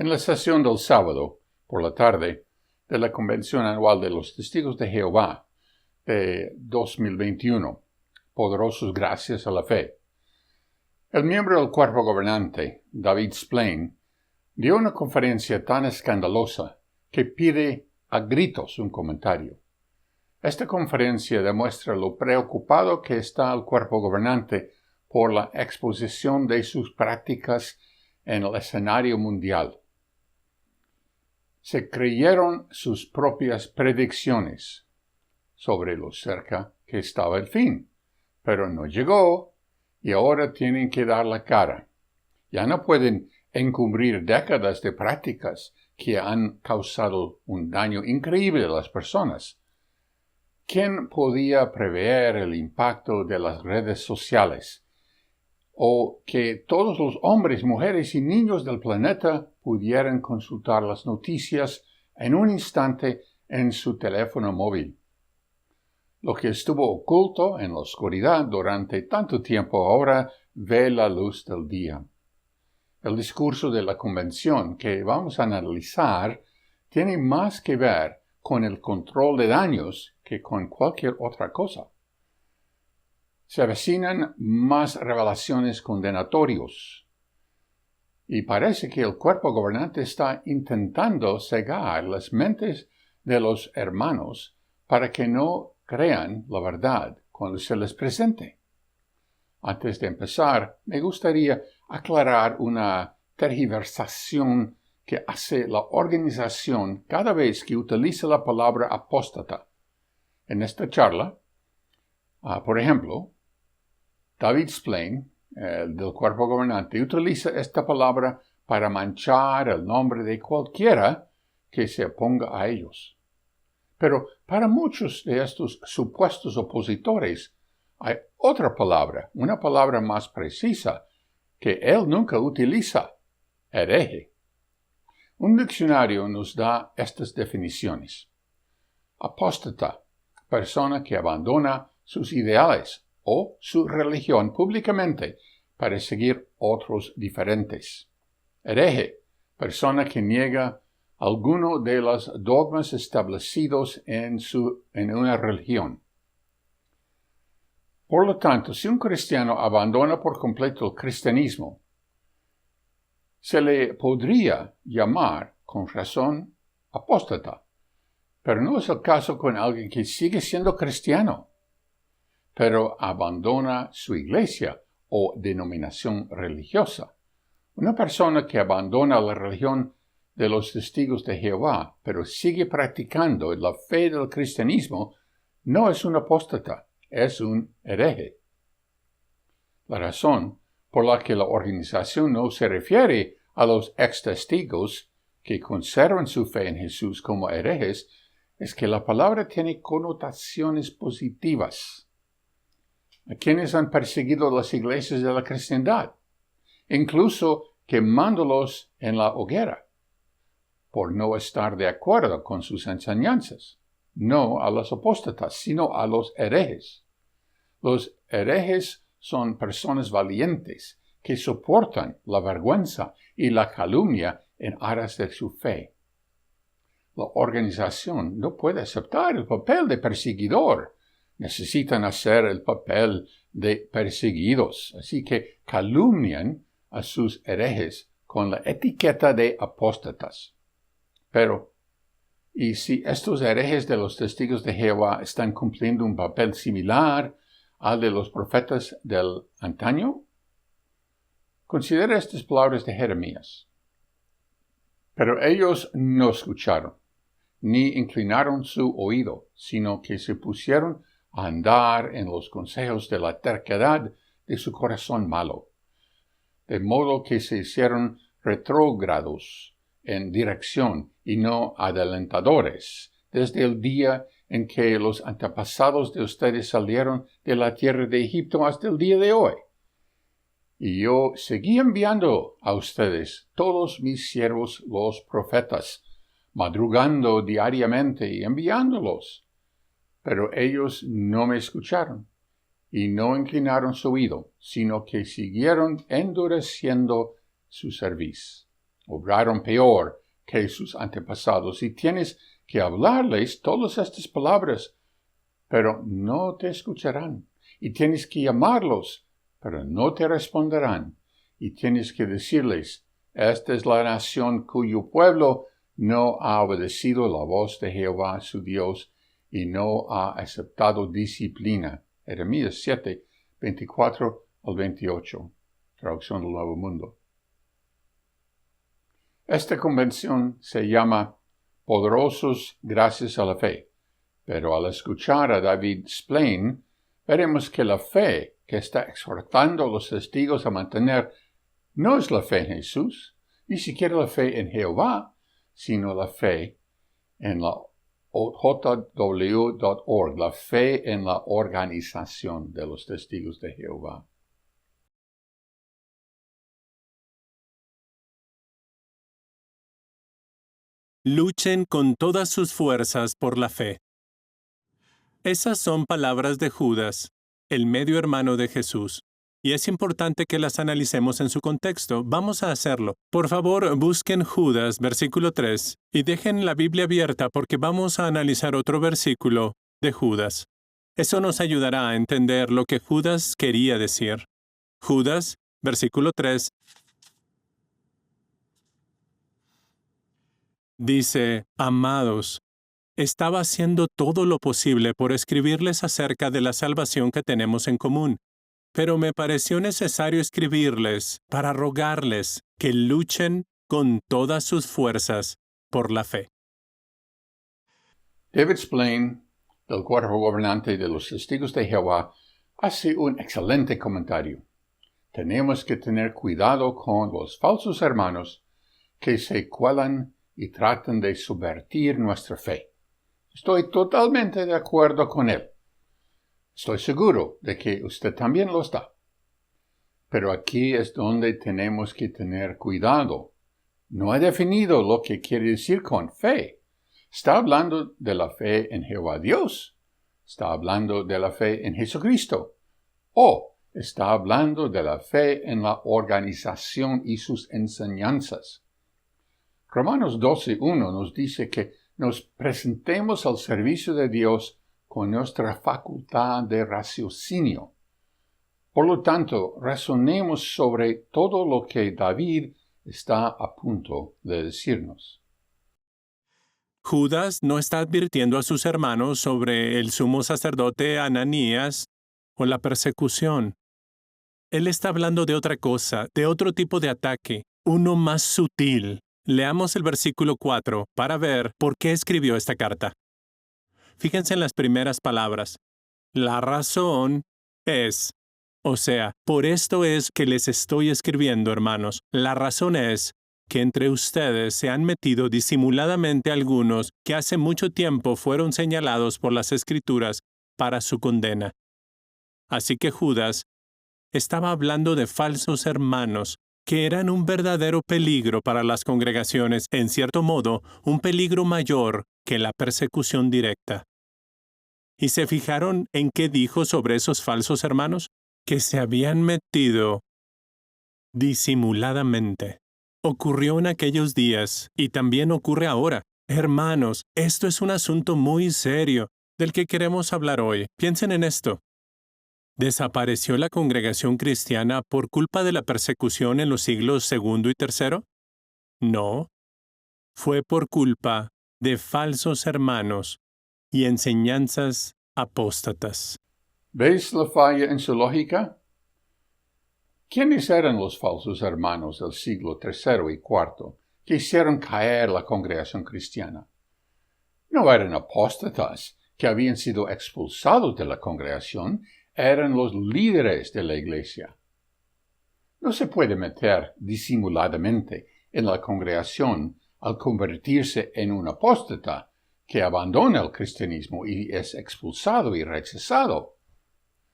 En la sesión del sábado, por la tarde, de la Convención Anual de los Testigos de Jehová de 2021, Poderosos gracias a la fe, el miembro del cuerpo gobernante, David Splane, dio una conferencia tan escandalosa que pide a gritos un comentario. Esta conferencia demuestra lo preocupado que está el cuerpo gobernante por la exposición de sus prácticas en el escenario mundial. Se creyeron sus propias predicciones sobre lo cerca que estaba el fin, pero no llegó y ahora tienen que dar la cara. Ya no pueden encubrir décadas de prácticas que han causado un daño increíble a las personas. ¿Quién podía prever el impacto de las redes sociales? O que todos los hombres, mujeres y niños del planeta pudieran consultar las noticias en un instante en su teléfono móvil. Lo que estuvo oculto en la oscuridad durante tanto tiempo ahora ve la luz del día. El discurso de la convención que vamos a analizar tiene más que ver con el control de daños que con cualquier otra cosa. Se avecinan más revelaciones condenatorias. Y parece que el cuerpo gobernante está intentando cegar las mentes de los hermanos para que no crean la verdad cuando se les presente. Antes de empezar, me gustaría aclarar una tergiversación que hace la organización cada vez que utiliza la palabra apóstata. En esta charla, por ejemplo, David Splane, del cuerpo gobernante, utiliza esta palabra para manchar el nombre de cualquiera que se oponga a ellos. Pero para muchos de estos supuestos opositores hay otra palabra, una palabra más precisa, que él nunca utiliza: hereje. Un diccionario nos da estas definiciones. Apóstata, persona que abandona sus ideales o su religión públicamente para seguir otros diferentes. Hereje, persona que niega alguno de los dogmas establecidos en una religión. Por lo tanto, si un cristiano abandona por completo el cristianismo, se le podría llamar, con razón, apóstata. Pero no es el caso con alguien que sigue siendo cristiano, pero abandona su iglesia o denominación religiosa. Una persona que abandona la religión de los testigos de Jehová, pero sigue practicando la fe del cristianismo, no es un apóstata, es un hereje. La razón por la que la organización no se refiere a los ex-testigos que conservan su fe en Jesús como herejes es que la palabra tiene connotaciones positivas. A quienes han perseguido las iglesias de la cristiandad, incluso quemándolos en la hoguera, por no estar de acuerdo con sus enseñanzas, no a los apóstatas, sino a los herejes. Los herejes son personas valientes que soportan la vergüenza y la calumnia en aras de su fe. La organización no puede aceptar el papel de perseguidor. Necesitan hacer el papel de perseguidos, así que calumnian a sus herejes con la etiqueta de apóstatas. Pero, ¿y si estos herejes de los testigos de Jehová están cumpliendo un papel similar al de los profetas del antaño? Considera estas palabras de Jeremías. Pero ellos no escucharon, ni inclinaron su oído, sino que se pusieron a andar en los consejos de la terquedad de su corazón malo, de modo que se hicieron retrógrados en dirección y no adelantadores, desde el día en que los antepasados de ustedes salieron de la tierra de Egipto hasta el día de hoy. Y yo seguí enviando a ustedes todos mis siervos los profetas, madrugando diariamente y enviándolos. Pero ellos no me escucharon y no inclinaron su oído, sino que siguieron endureciendo su cerviz. obraron peor que sus antepasados y tienes que hablarles todas estas palabras, pero no te escucharán. Y tienes que llamarlos, pero no te responderán. Y tienes que decirles, esta es la nación cuyo pueblo no ha obedecido la voz de Jehová su Dios y no ha aceptado disciplina. Jeremías 7, 24 al 28, traducción del Nuevo Mundo. Esta convención se llama Poderosos gracias a la fe, pero al escuchar a David Splain, veremos que la fe que está exhortando a los testigos a mantener no es la fe en Jesús, ni siquiera la fe en Jehová, sino la fe en la jw.org, la fe en la organización de los testigos de Jehová. Luchen con todas sus fuerzas por la fe. Esas son palabras de Judas, el medio hermano de Jesús, y es importante que las analicemos en su contexto. Vamos a hacerlo. Por favor, busquen Judas, versículo 3, y dejen la Biblia abierta porque vamos a analizar otro versículo de Judas. Eso nos ayudará a entender lo que Judas quería decir. Judas, versículo 3, dice, amados, estaba haciendo todo lo posible por escribirles acerca de la salvación que tenemos en común, pero me pareció necesario escribirles para rogarles que luchen con todas sus fuerzas por la fe. David Splain, del cuerpo gobernante de los Testigos de Jehová, hace un excelente comentario. Tenemos que tener cuidado con los falsos hermanos que se cuelan y tratan de subvertir nuestra fe. Estoy totalmente de acuerdo con él. Estoy seguro de que usted también lo está. Pero aquí es donde tenemos que tener cuidado. No he definido lo que quiere decir con fe. Está hablando de la fe en Jehová Dios. Está hablando de la fe en Jesucristo. O está hablando de la fe en la organización y sus enseñanzas. Romanos 12:1 nos dice que nos presentemos al servicio de Dios con nuestra facultad de raciocinio. Por lo tanto, razonemos sobre todo lo que David está a punto de decirnos. Judas no está advirtiendo a sus hermanos sobre el sumo sacerdote Ananías o la persecución. Él está hablando de otra cosa, de otro tipo de ataque, uno más sutil. Leamos el versículo 4 para ver por qué escribió esta carta. Fíjense en las primeras palabras. La razón es, o sea, por esto es que les estoy escribiendo, hermanos. La razón es que entre ustedes se han metido disimuladamente algunos que hace mucho tiempo fueron señalados por las Escrituras para su condena. Así que Judas estaba hablando de falsos hermanos que eran un verdadero peligro para las congregaciones, en cierto modo, un peligro mayor que la persecución directa. ¿Y se fijaron en qué dijo sobre esos falsos hermanos? Que se habían metido disimuladamente. Ocurrió en aquellos días y también ocurre ahora. Hermanos, esto es un asunto muy serio del que queremos hablar hoy. Piensen en esto. ¿Desapareció la congregación cristiana por culpa de la persecución en los siglos II y III? No. Fue por culpa de falsos hermanos y enseñanzas apóstatas. ¿Veis la falla en su lógica? ¿Quiénes eran los falsos hermanos del siglo III y IV que hicieron caer la congregación cristiana? No eran apóstatas que habían sido expulsados de la congregación, eran los líderes de la iglesia. No se puede meter disimuladamente en la congregación al convertirse en un apóstata que abandona el cristianismo y es expulsado y rechazado.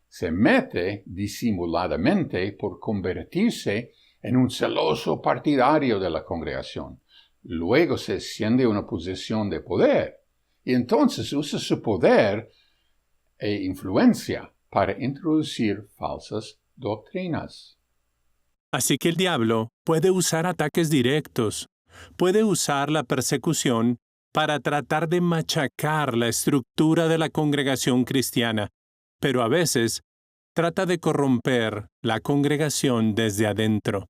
Se mete disimuladamente por convertirse en un celoso partidario de la congregación. Luego se asciende a una posición de poder y entonces usa su poder e influencia para introducir falsas doctrinas. Así que el diablo puede usar ataques directos, puede usar la persecución para tratar de machacar la estructura de la congregación cristiana, pero a veces trata de corromper la congregación desde adentro.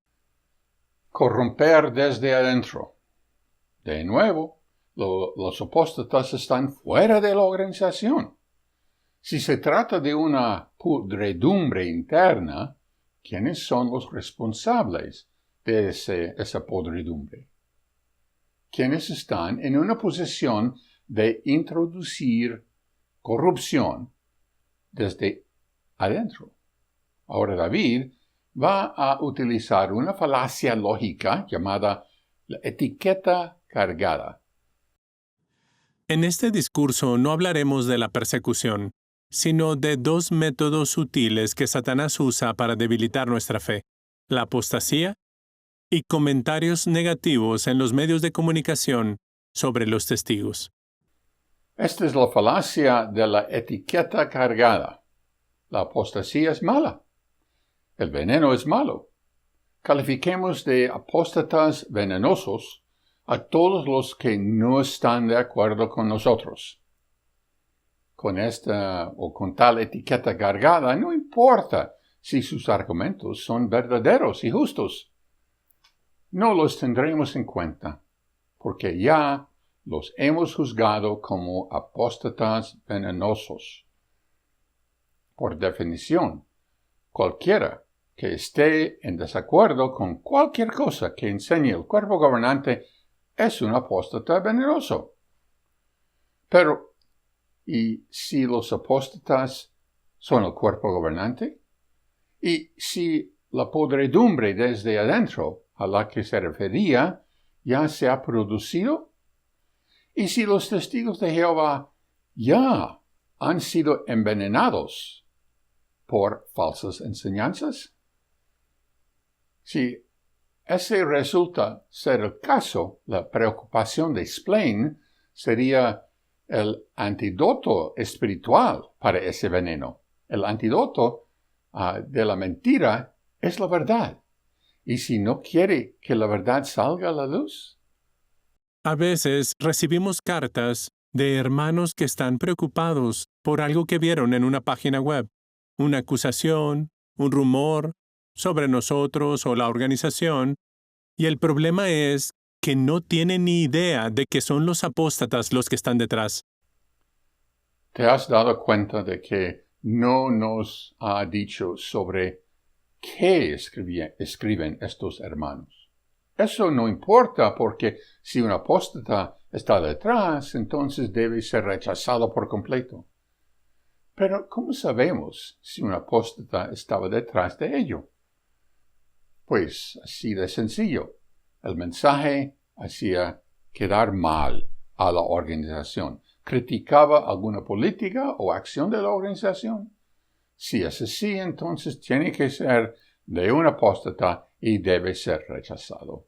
Corromper desde adentro. De nuevo, los apóstatas están fuera de la organización. Si se trata de una podredumbre interna, ¿quiénes son los responsables de esa podredumbre? ¿Quiénes están en una posición de introducir corrupción desde adentro? Ahora David va a utilizar una falacia lógica llamada la etiqueta cargada. En este discurso no hablaremos de la persecución, sino de dos métodos sutiles que Satanás usa para debilitar nuestra fe: la apostasía y comentarios negativos en los medios de comunicación sobre los testigos. Esta es la falacia de la etiqueta cargada. La apostasía es mala. El veneno es malo. Califiquemos de apóstatas venenosos a todos los que no están de acuerdo con nosotros. Con esta o con tal etiqueta cargada, no importa si sus argumentos son verdaderos y justos. No los tendremos en cuenta, porque ya los hemos juzgado como apóstatas venenosos. Por definición, cualquiera que esté en desacuerdo con cualquier cosa que enseñe el cuerpo gobernante es un apóstata venenoso. Pero, ¿y si los apóstatas son el cuerpo gobernante? ¿Y si la podredumbre desde adentro a la que se refería ya se ha producido? ¿Y si los testigos de Jehová ya han sido envenenados por falsas enseñanzas? Si ese resulta ser el caso, la preocupación de Splain sería el antídoto espiritual para ese veneno. El antídoto de la mentira es la verdad. ¿Y si no quiere que la verdad salga a la luz? A veces recibimos cartas de hermanos que están preocupados por algo que vieron en una página web, una acusación, un rumor sobre nosotros o la organización, y el problema es que no tienen ni idea de que son los apóstatas los que están detrás. ¿Te has dado cuenta de que no nos ha dicho sobre qué escriben estos hermanos? Eso no importa, porque si un apóstata está detrás, entonces debe ser rechazado por completo. Pero ¿cómo sabemos si un apóstata estaba detrás de ello? Pues así de sencillo. El mensaje hacía quedar mal a la organización. ¿Criticaba alguna política o acción de la organización? Si es así, entonces tiene que ser de un apóstata y debe ser rechazado.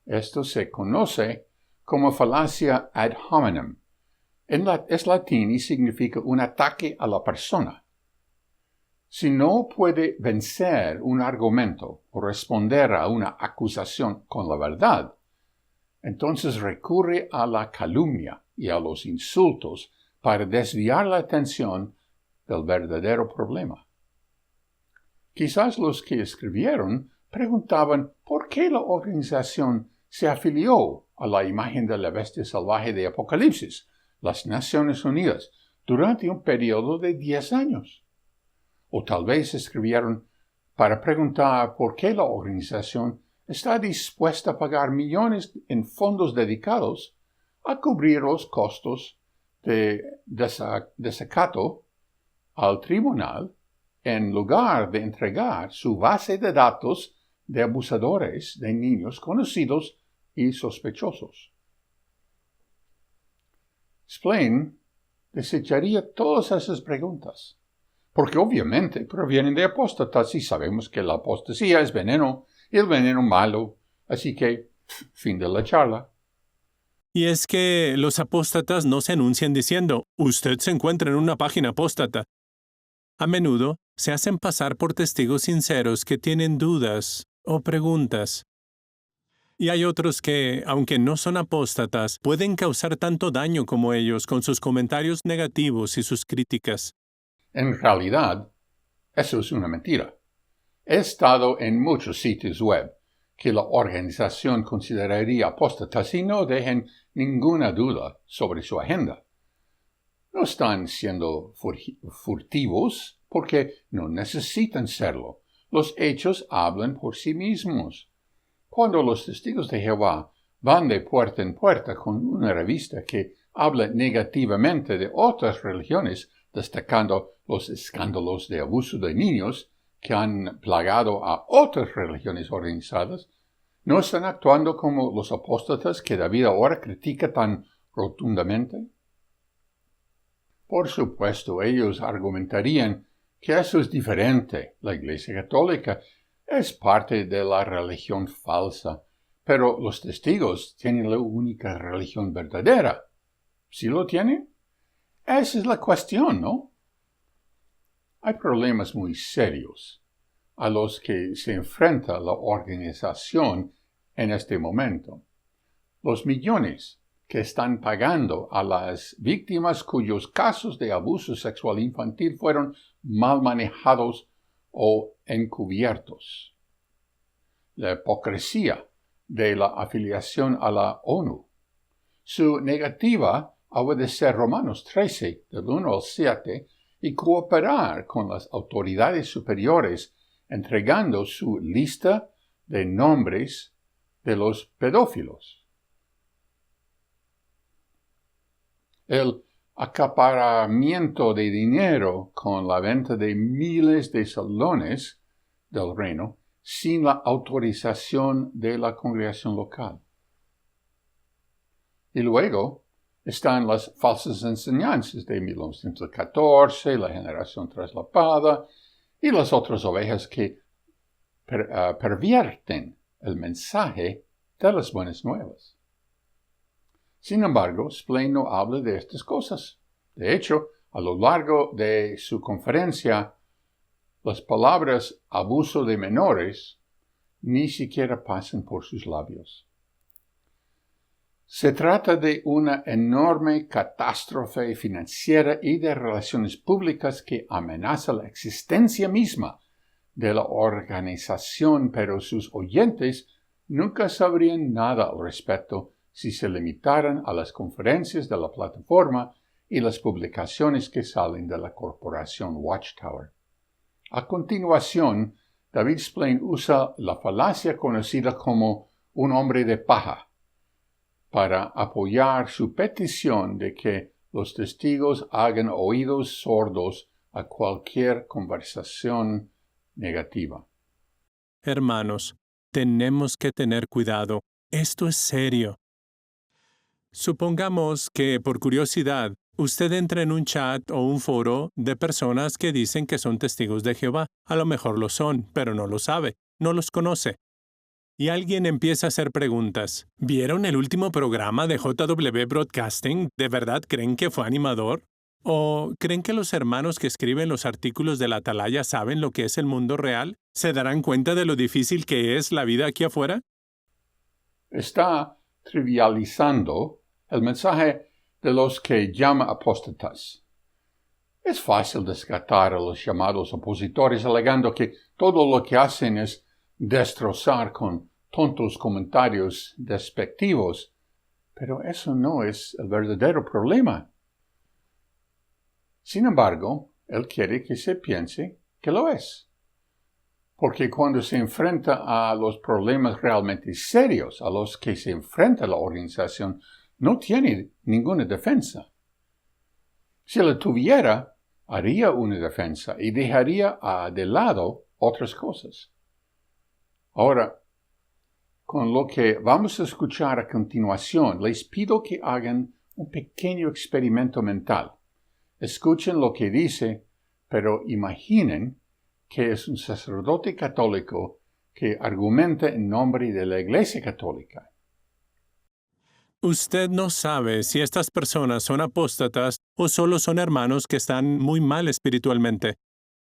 Esto se conoce como falacia ad hominem. Es latín y significa un ataque a la persona. Si no puede vencer un argumento o responder a una acusación con la verdad, entonces recurre a la calumnia y a los insultos para desviar la atención del verdadero problema. Quizás los que escribieron preguntaban por qué la organización se afilió a la imagen de la bestia salvaje de Apocalipsis, las Naciones Unidas, durante un periodo de 10 años. O tal vez escribieron para preguntar por qué la organización está dispuesta a pagar millones en fondos dedicados a cubrir los costos de desacato al tribunal en lugar de entregar su base de datos de abusadores de niños conocidos y sospechosos. Splain desecharía todas esas preguntas, porque obviamente provienen de apóstatas y sabemos que la apostasía es veneno y el veneno malo, así que fin de la charla. Y es que los apóstatas no se anuncian diciendo, usted se encuentra en una página apóstata. A menudo se hacen pasar por testigos sinceros que tienen dudas o preguntas. Y hay otros que, aunque no son apóstatas, pueden causar tanto daño como ellos con sus comentarios negativos y sus críticas. En realidad, eso es una mentira. He estado en muchos sitios web que la organización consideraría apóstatas y no dejen ninguna duda sobre su agenda. No están siendo furtivos porque no necesitan serlo. Los hechos hablan por sí mismos. Cuando los testigos de Jehová van de puerta en puerta con una revista que habla negativamente de otras religiones, destacando los escándalos de abuso de niños que han plagado a otras religiones organizadas, ¿no están actuando como los apóstatas que David ahora critica tan rotundamente? Por supuesto, ellos argumentarían que eso es diferente. La Iglesia Católica es parte de la religión falsa, pero los testigos tienen la única religión verdadera. ¿Sí lo tienen? Esa es la cuestión, ¿no? Hay problemas muy serios a los que se enfrenta la organización en este momento. Los millones que están pagando a las víctimas cuyos casos de abuso sexual infantil fueron mal manejados o encubiertos. La hipocresía de la afiliación a la ONU. Su negativa a obedecer Romanos 13, del 1 al 7, y cooperar con las autoridades superiores, entregando su lista de nombres de los pedófilos. El acaparamiento de dinero con la venta de miles de salones del reino sin la autorización de la congregación local. Y luego están las falsas enseñanzas de 1914, la generación traslapada y las otras ovejas que pervierten el mensaje de las buenas nuevas. Sin embargo, Splain no habla de estas cosas. De hecho, a lo largo de su conferencia, las palabras abuso de menores ni siquiera pasan por sus labios. Se trata de una enorme catástrofe financiera y de relaciones públicas que amenaza la existencia misma de la organización, pero sus oyentes nunca sabrían nada al respecto si se limitaran a las conferencias de la plataforma y las publicaciones que salen de la corporación Watchtower. A continuación, David Splain usa la falacia conocida como un hombre de paja para apoyar su petición de que los testigos hagan oídos sordos a cualquier conversación negativa. Hermanos, tenemos que tener cuidado. Esto es serio. Supongamos que, por curiosidad, usted entra en un chat o un foro de personas que dicen que son testigos de Jehová. A lo mejor lo son, pero no lo sabe, no los conoce. Y alguien empieza a hacer preguntas. ¿Vieron el último programa de JW Broadcasting? ¿De verdad creen que fue animador? ¿O creen que los hermanos que escriben los artículos de la Atalaya saben lo que es el mundo real? ¿Se darán cuenta de lo difícil que es la vida aquí afuera? Está trivializando el mensaje de los que llama apóstatas. Es fácil descartar a los llamados opositores alegando que todo lo que hacen es destrozar con tontos comentarios despectivos, pero eso no es el verdadero problema. Sin embargo, él quiere que se piense que lo es. Porque cuando se enfrenta a los problemas realmente serios a los que se enfrenta la organización, no tiene ninguna defensa. Si la tuviera, haría una defensa y dejaría de lado otras cosas. Ahora, con lo que vamos a escuchar a continuación, les pido que hagan un pequeño experimento mental. Escuchen lo que dice, pero imaginen que es un sacerdote católico que argumenta en nombre de la Iglesia Católica. Usted no sabe si estas personas son apóstatas o solo son hermanos que están muy mal espiritualmente.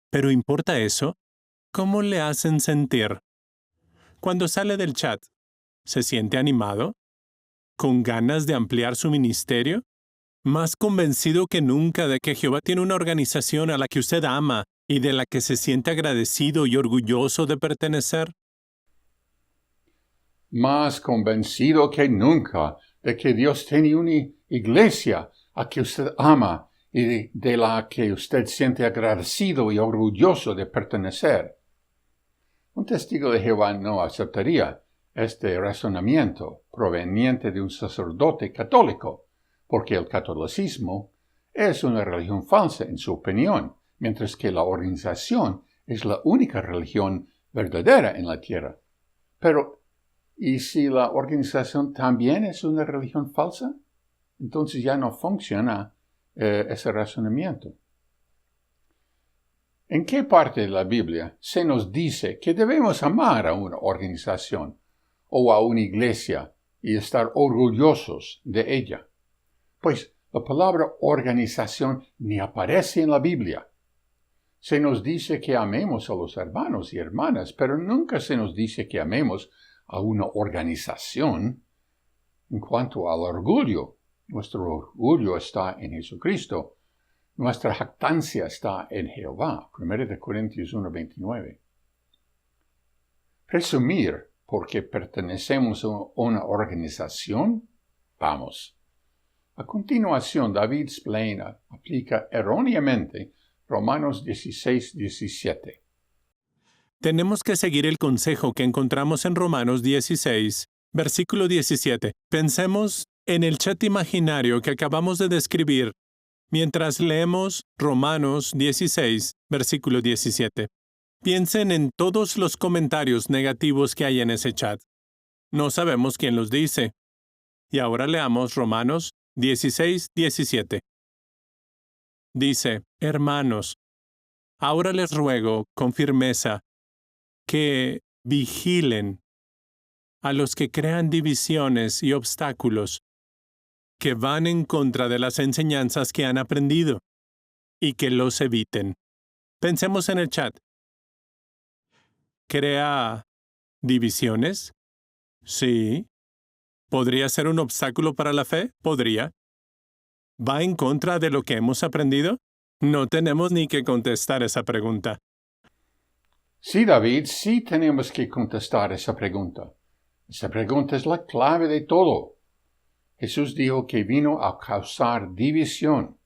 ¿Pero importa eso? ¿Cómo le hacen sentir? Cuando sale del chat, ¿se siente animado? ¿Con ganas de ampliar su ministerio? ¿Más convencido que nunca de que Jehová tiene una organización a la que usted ama y de la que se siente agradecido y orgulloso de pertenecer? Más convencido que nunca de que Dios tiene una iglesia a que usted ama y de la que usted siente agradecido y orgulloso de pertenecer. Un testigo de Jehová no aceptaría este razonamiento proveniente de un sacerdote católico, porque el catolicismo es una religión falsa en su opinión, mientras que la organización es la única religión verdadera en la tierra. Pero, ¿y si la organización también es una religión falsa? Entonces ya no funciona ese razonamiento. ¿En qué parte de la Biblia se nos dice que debemos amar a una organización o a una iglesia y estar orgullosos de ella? Pues la palabra organización ni aparece en la Biblia. Se nos dice que amemos a los hermanos y hermanas, pero nunca se nos dice que amemos a una organización. En cuanto al orgullo, nuestro orgullo está en Jesucristo. Nuestra jactancia está en Jehová. 1 Corintios 1:29. Presumir porque pertenecemos a una organización. Vamos. A continuación, David Splain aplica erróneamente Romanos 16:17. Tenemos que seguir el consejo que encontramos en Romanos 16, versículo 17. Pensemos en el chat imaginario que acabamos de describir mientras leemos Romanos 16, versículo 17. Piensen en todos los comentarios negativos que hay en ese chat. No sabemos quién los dice. Y ahora leamos Romanos 16, 17. Dice, hermanos, ahora les ruego con firmeza que vigilen a los que crean divisiones y obstáculos que van en contra de las enseñanzas que han aprendido y que los eviten. Pensemos en el chat. ¿Crea divisiones? Sí. ¿Podría ser un obstáculo para la fe? Podría. ¿Va en contra de lo que hemos aprendido? No tenemos ni que contestar esa pregunta. Sí, David, sí tenemos que contestar esa pregunta. Esa pregunta es la clave de todo. Jesús dijo que vino a causar división.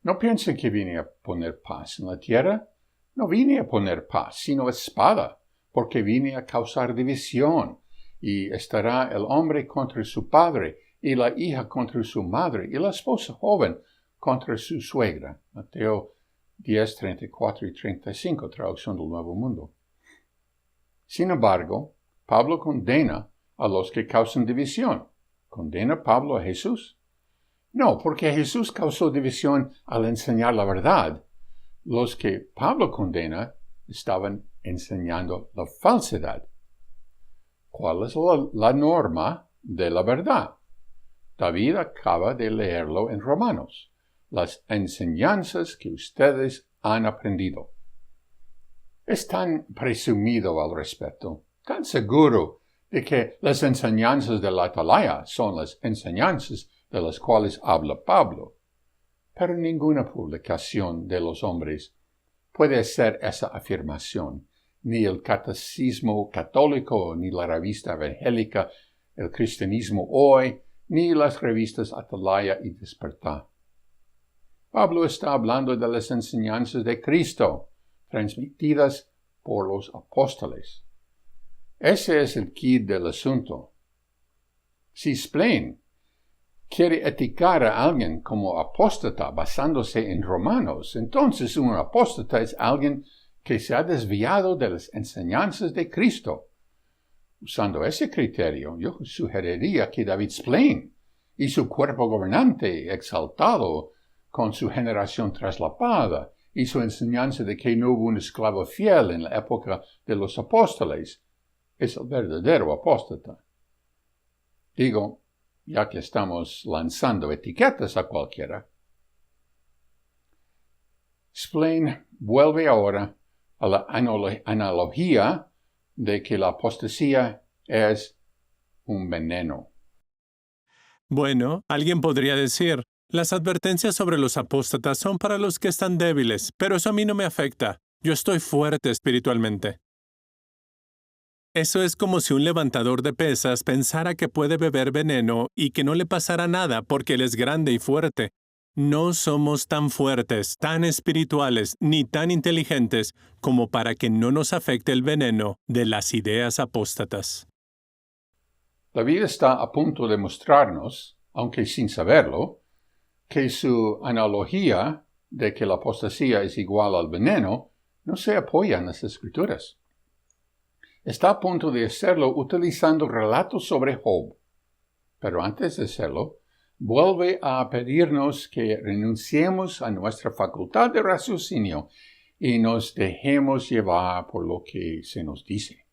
No piensen que vine a poner paz en la tierra. No vine a poner paz, sino espada, porque vine a causar división. Y estará el hombre contra su padre, y la hija contra su madre, y la esposa joven contra su suegra. Mateo 10, 34 y 35, traducción del Nuevo Mundo. Sin embargo, Pablo condena a los que causan división. ¿Condena Pablo a Jesús? No, porque Jesús causó división al enseñar la verdad. Los que Pablo condena estaban enseñando la falsedad. ¿Cuál es la norma de la verdad? David acaba de leerlo en Romanos. Las enseñanzas que ustedes han aprendido. Es tan presumido al respecto, tan seguro de que las enseñanzas de la Atalaya son las enseñanzas de las cuales habla Pablo. Pero ninguna publicación de los hombres puede hacer esa afirmación, ni el Catecismo Católico, ni la revista evangélica El Cristianismo Hoy, ni las revistas Atalaya y Despertar. Pablo está hablando de las enseñanzas de Cristo, transmitidas por los apóstoles. Ese es el quid del asunto. Si Splain quiere etiquetar a alguien como apóstata basándose en Romanos, entonces un apóstata es alguien que se ha desviado de las enseñanzas de Cristo. Usando ese criterio, yo sugeriría que David Splain y su cuerpo gobernante exaltado con su generación traslapada y su enseñanza de que no hubo un esclavo fiel en la época de los apóstoles, es el verdadero apóstata. Digo, ya que estamos lanzando etiquetas a cualquiera. Splain vuelve ahora a la analogía de que la apostasía es un veneno. Bueno, alguien podría decir, las advertencias sobre los apóstatas son para los que están débiles, pero eso a mí no me afecta. Yo estoy fuerte espiritualmente. Eso es como si un levantador de pesas pensara que puede beber veneno y que no le pasará nada porque él es grande y fuerte. No somos tan fuertes, tan espirituales, ni tan inteligentes como para que no nos afecte el veneno de las ideas apóstatas. La vida está a punto de mostrarnos, aunque sin saberlo, que su analogía de que la apostasía es igual al veneno no se apoya en las Escrituras. Está a punto de hacerlo utilizando relatos sobre Job. Pero antes de hacerlo, vuelve a pedirnos que renunciemos a nuestra facultad de raciocinio y nos dejemos llevar por lo que se nos dice.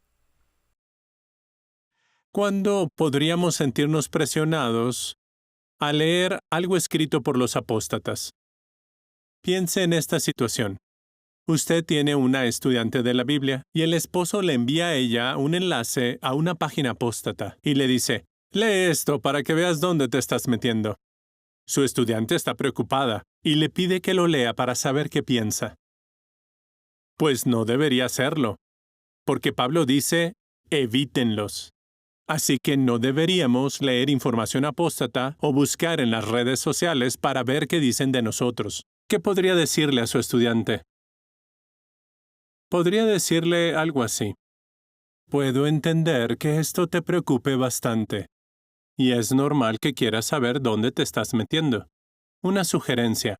¿Cuándo podríamos sentirnos presionados a leer algo escrito por los apóstatas? Piense en esta situación. Usted tiene una estudiante de la Biblia y el esposo le envía a ella un enlace a una página apóstata y le dice, lee esto para que veas dónde te estás metiendo. Su estudiante está preocupada y le pide que lo lea para saber qué piensa. Pues no debería hacerlo, porque Pablo dice, evítenlos. Así que no deberíamos leer información apóstata o buscar en las redes sociales para ver qué dicen de nosotros. ¿Qué podría decirle a su estudiante? Podría decirle algo así. Puedo entender que esto te preocupe bastante. Y es normal que quieras saber dónde te estás metiendo. Una sugerencia.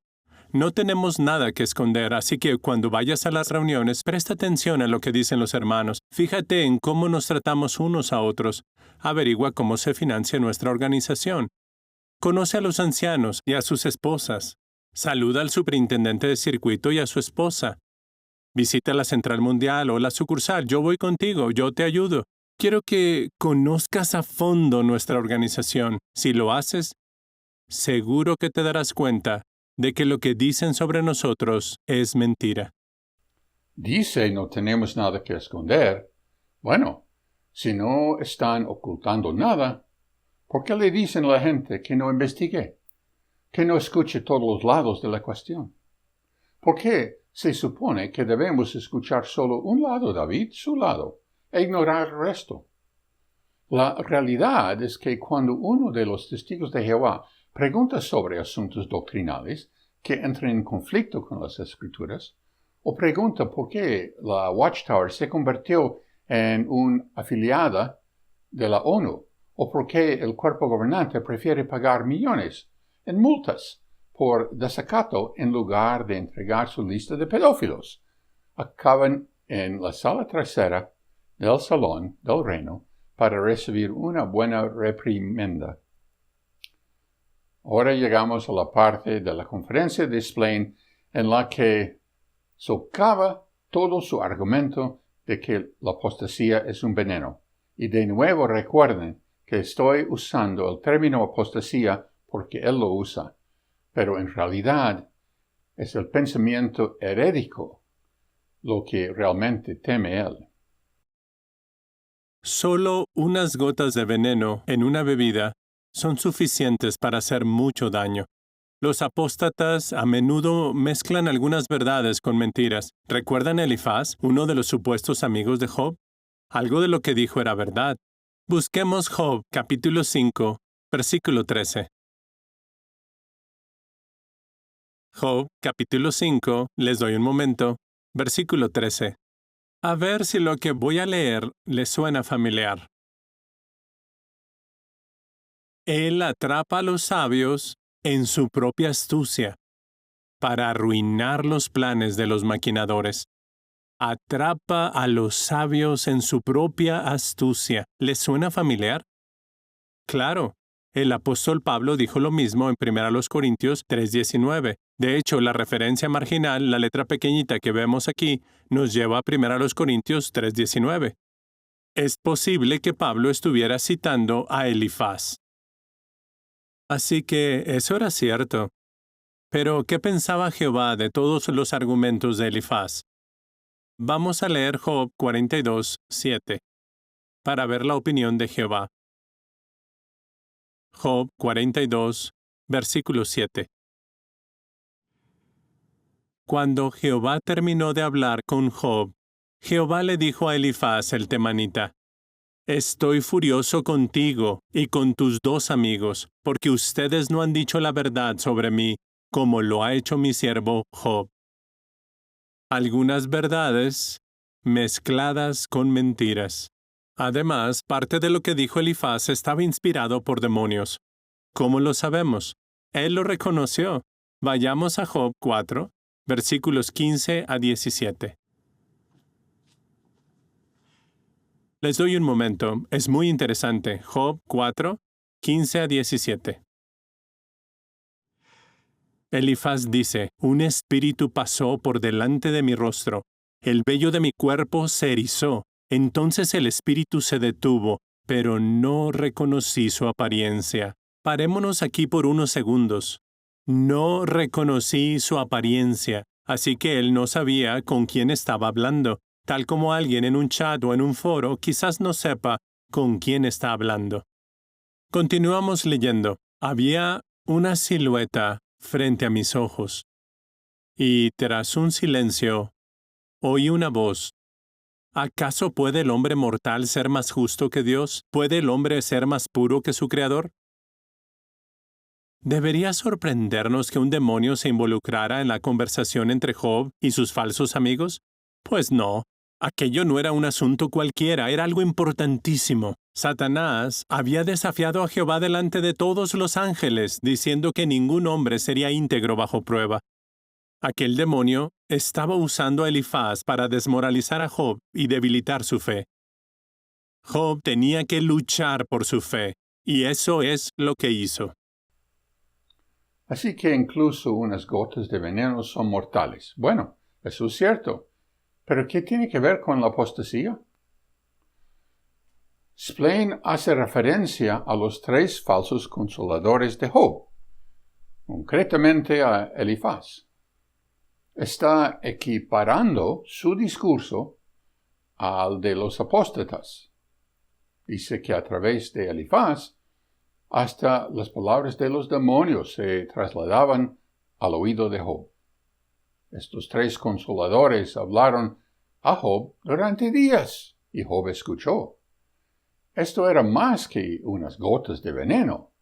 No tenemos nada que esconder, así que cuando vayas a las reuniones, presta atención a lo que dicen los hermanos. Fíjate en cómo nos tratamos unos a otros. Averigua cómo se financia nuestra organización. Conoce a los ancianos y a sus esposas. Saluda al superintendente de circuito y a su esposa. Visita la central mundial o la sucursal. Yo voy contigo, yo te ayudo. Quiero que conozcas a fondo nuestra organización. Si lo haces, seguro que te darás cuenta de que lo que dicen sobre nosotros es mentira. Dice no tenemos nada que esconder. Bueno, si no están ocultando nada, ¿por qué le dicen a la gente que no investigue? Que no escuche todos los lados de la cuestión. ¿Por qué se supone que debemos escuchar solo un lado, David, su lado, e ignorar el resto? La realidad es que cuando uno de los testigos de Jehová pregunta sobre asuntos doctrinales que entran en conflicto con las Escrituras, o pregunta por qué la Watchtower se convirtió en una afiliada de la ONU, o por qué el cuerpo gobernante prefiere pagar millones en multas por desacato en lugar de entregar su lista de pedófilos, acaban en la sala trasera del salón del reino para recibir una buena reprimenda. Ahora llegamos a la parte de la conferencia de Splain en la que socava todo su argumento de que la apostasía es un veneno. Y de nuevo recuerden que estoy usando el término apostasía porque él lo usa, pero en realidad es el pensamiento herético lo que realmente teme él. Solo unas gotas de veneno en una bebida son suficientes para hacer mucho daño. Los apóstatas a menudo mezclan algunas verdades con mentiras. ¿Recuerdan a Elifaz, uno de los supuestos amigos de Job? Algo de lo que dijo era verdad. Busquemos Job, capítulo 5, versículo 13. Job, capítulo 5, les doy un momento, versículo 13. A ver si lo que voy a leer les suena familiar. Él atrapa a los sabios en su propia astucia, para arruinar los planes de los maquinadores. Atrapa a los sabios en su propia astucia. ¿Les suena familiar? Claro, el apóstol Pablo dijo lo mismo en 1 Corintios 3:19. De hecho, la referencia marginal, la letra pequeñita que vemos aquí, nos lleva a 1 Corintios 3:19. Es posible que Pablo estuviera citando a Elifaz. Así que eso era cierto. Pero, ¿qué pensaba Jehová de todos los argumentos de Elifaz? Vamos a leer Job 42:7 para ver la opinión de Jehová. Job 42, versículo 7. Cuando Jehová terminó de hablar con Job, Jehová le dijo a Elifaz el temanita: Estoy furioso contigo y con tus dos amigos, porque ustedes no han dicho la verdad sobre mí, como lo ha hecho mi siervo Job. Algunas verdades mezcladas con mentiras. Además, parte de lo que dijo Elifaz estaba inspirado por demonios. ¿Cómo lo sabemos? Él lo reconoció. Vayamos a Job 4, versículos 15 a 17. Les doy un momento, es muy interesante. Job 4, 15 a 17. Elifaz dice: Un espíritu pasó por delante de mi rostro, el vello de mi cuerpo se erizó, entonces el espíritu se detuvo, pero no reconocí su apariencia. Parémonos aquí por unos segundos. No reconocí su apariencia, así que él no sabía con quién estaba hablando, tal como alguien en un chat o en un foro quizás no sepa con quién está hablando. Continuamos leyendo. Había una silueta frente a mis ojos, y tras un silencio, oí una voz. ¿Acaso puede el hombre mortal ser más justo que Dios? ¿Puede el hombre ser más puro que su Creador? ¿Debería sorprendernos que un demonio se involucrara en la conversación entre Job y sus falsos amigos? Pues no. Aquello no era un asunto cualquiera, era algo importantísimo. Satanás había desafiado a Jehová delante de todos los ángeles, diciendo que ningún hombre sería íntegro bajo prueba. Aquel demonio estaba usando a Elifaz para desmoralizar a Job y debilitar su fe. Job tenía que luchar por su fe, y eso es lo que hizo. Así que incluso unas gotas de veneno son mortales. Bueno, eso es cierto. ¿Pero qué tiene que ver con la apostasía? Splain hace referencia a los tres falsos consoladores de Job, concretamente a Elifaz. Está equiparando su discurso al de los apóstatas. Dice que a través de Elifaz, hasta las palabras de los demonios se trasladaban al oído de Job. Estos tres consoladores hablaron a Job durante días, y Job escuchó. Esto era más que unas gotas de veneno.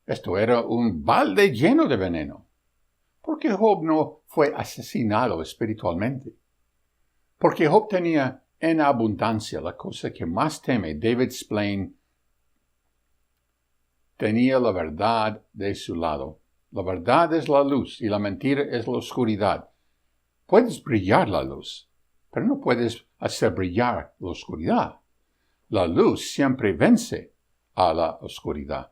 Esto era un balde lleno de veneno. ¿Por qué Job no fue asesinado espiritualmente? Porque Job tenía en abundancia la cosa que más teme. David Splain tenía la verdad de su lado. La verdad es la luz y la mentira es la oscuridad. Puedes brillar la luz, pero no puedes hacer brillar la oscuridad. La luz siempre vence a la oscuridad.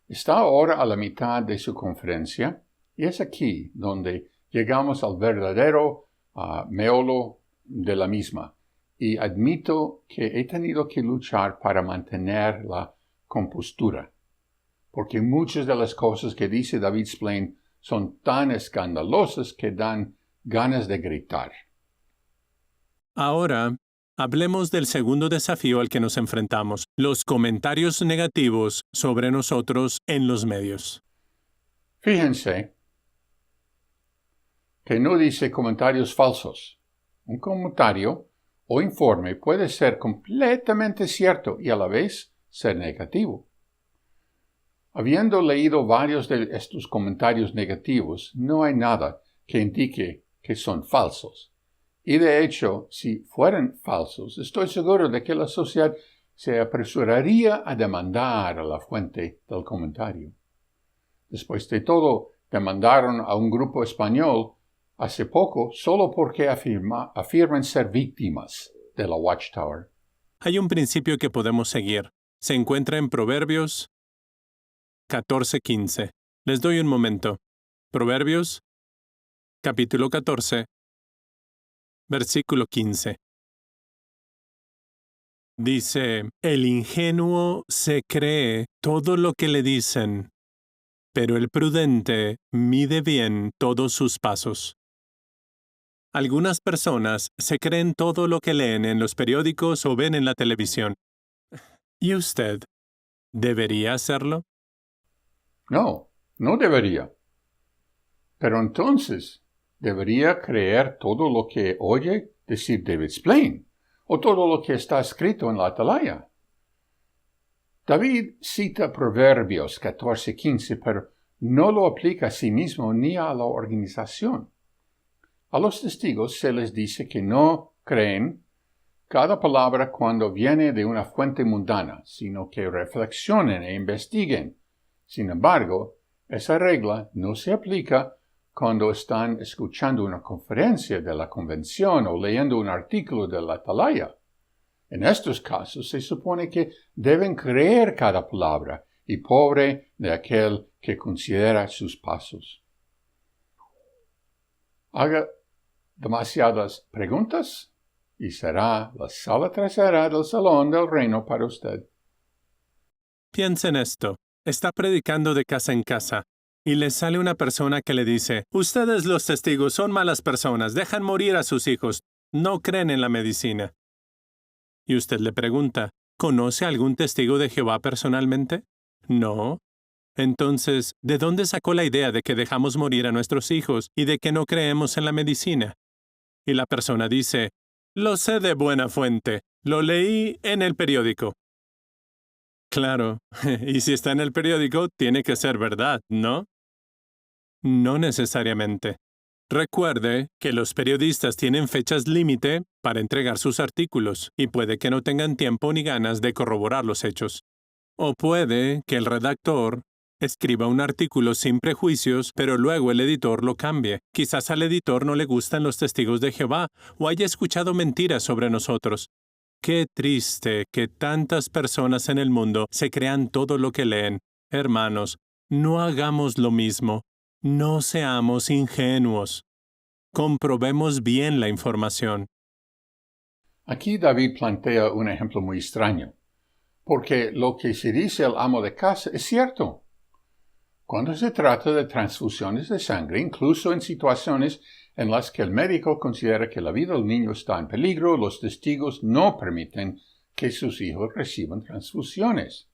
Está ahora a la mitad de su conferencia y es aquí donde llegamos al verdadero meollo de la misma. Y admito que he tenido que luchar para mantener la compostura, porque muchas de las cosas que dice David Splain son tan escandalosas que dan ganas de gritar. Ahora, hablemos del segundo desafío al que nos enfrentamos, los comentarios negativos sobre nosotros en los medios. Fíjense que no dice comentarios falsos. Un comentario o informe puede ser completamente cierto y a la vez ser negativo. Habiendo leído varios de estos comentarios negativos, no hay nada que indique que son falsos. Y de hecho, si fueran falsos, estoy seguro de que la sociedad se apresuraría a demandar a la fuente del comentario. Después de todo, demandaron a un grupo español hace poco solo porque afirman ser víctimas de la Watchtower. Hay un principio que podemos seguir. Se encuentra en Proverbios 14:15. Les doy un momento. Proverbios, capítulo 14, versículo 15. Dice: El ingenuo se cree todo lo que le dicen, pero el prudente mide bien todos sus pasos. Algunas personas se creen todo lo que leen en los periódicos o ven en la televisión. ¿Y usted debería hacerlo? No, no debería. Pero entonces, ¿debería creer todo lo que oye decir David Blaine o todo lo que está escrito en la Atalaya? David cita Proverbios 14:15, pero no lo aplica a sí mismo ni a la organización. A los testigos se les dice que no creen cada palabra cuando viene de una fuente mundana, sino que reflexionen e investiguen. Sin embargo, esa regla no se aplica cuando están escuchando una conferencia de la convención o leyendo un artículo de la Atalaya. En estos casos se supone que deben creer cada palabra, y pobre de aquel que considera sus pasos. Haga demasiadas preguntas y será la sala trasera del salón del reino para usted. Piensa en esto. Está predicando de casa en casa y le sale una persona que le dice, ustedes los testigos son malas personas, dejan morir a sus hijos, no creen en la medicina. Y usted le pregunta, ¿conoce algún testigo de Jehová personalmente? No. Entonces, ¿de dónde sacó la idea de que dejamos morir a nuestros hijos y de que no creemos en la medicina? Y la persona dice, lo sé de buena fuente, lo leí en el periódico. Claro, y si está en el periódico, tiene que ser verdad, ¿no? No necesariamente. Recuerde que los periodistas tienen fechas límite para entregar sus artículos y puede que no tengan tiempo ni ganas de corroborar los hechos. O puede que el redactor escriba un artículo sin prejuicios, pero luego el editor lo cambie. Quizás al editor no le gustan los testigos de Jehová o haya escuchado mentiras sobre nosotros. Qué triste que tantas personas en el mundo se crean todo lo que leen. Hermanos, no hagamos lo mismo. No seamos ingenuos. Comprobemos bien la información. Aquí David plantea un ejemplo muy extraño, porque lo que se dice el amo de casa es cierto. Cuando se trata de transfusiones de sangre, incluso en situaciones en las que el médico considera que la vida del niño está en peligro, los testigos no permiten que sus hijos reciban transfusiones.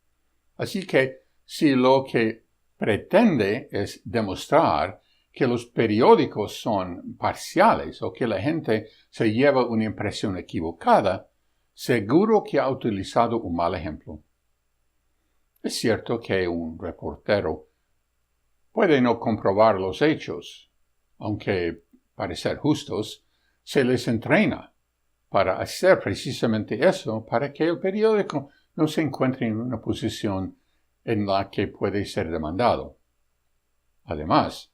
Así que, si lo que pretende es demostrar que los periódicos son parciales o que la gente se lleva una impresión equivocada, seguro que ha utilizado un mal ejemplo. Es cierto que un reportero puede no comprobar los hechos, aunque, para ser justos, se les entrena para hacer precisamente eso, para que el periódico no se encuentre en una posición en la que puede ser demandado. Además,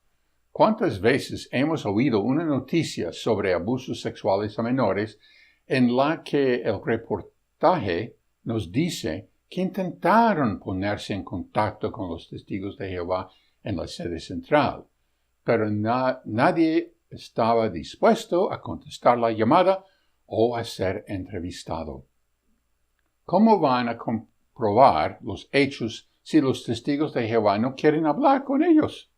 ¿cuántas veces hemos oído una noticia sobre abusos sexuales a menores en la que el reportaje nos dice que intentaron ponerse en contacto con los testigos de Jehová en la sede central, pero nadie estaba dispuesto a contestar la llamada o a ser entrevistado? ¿Cómo van a comprobar los hechos si los testigos de Jehová no quieren hablar con ellos?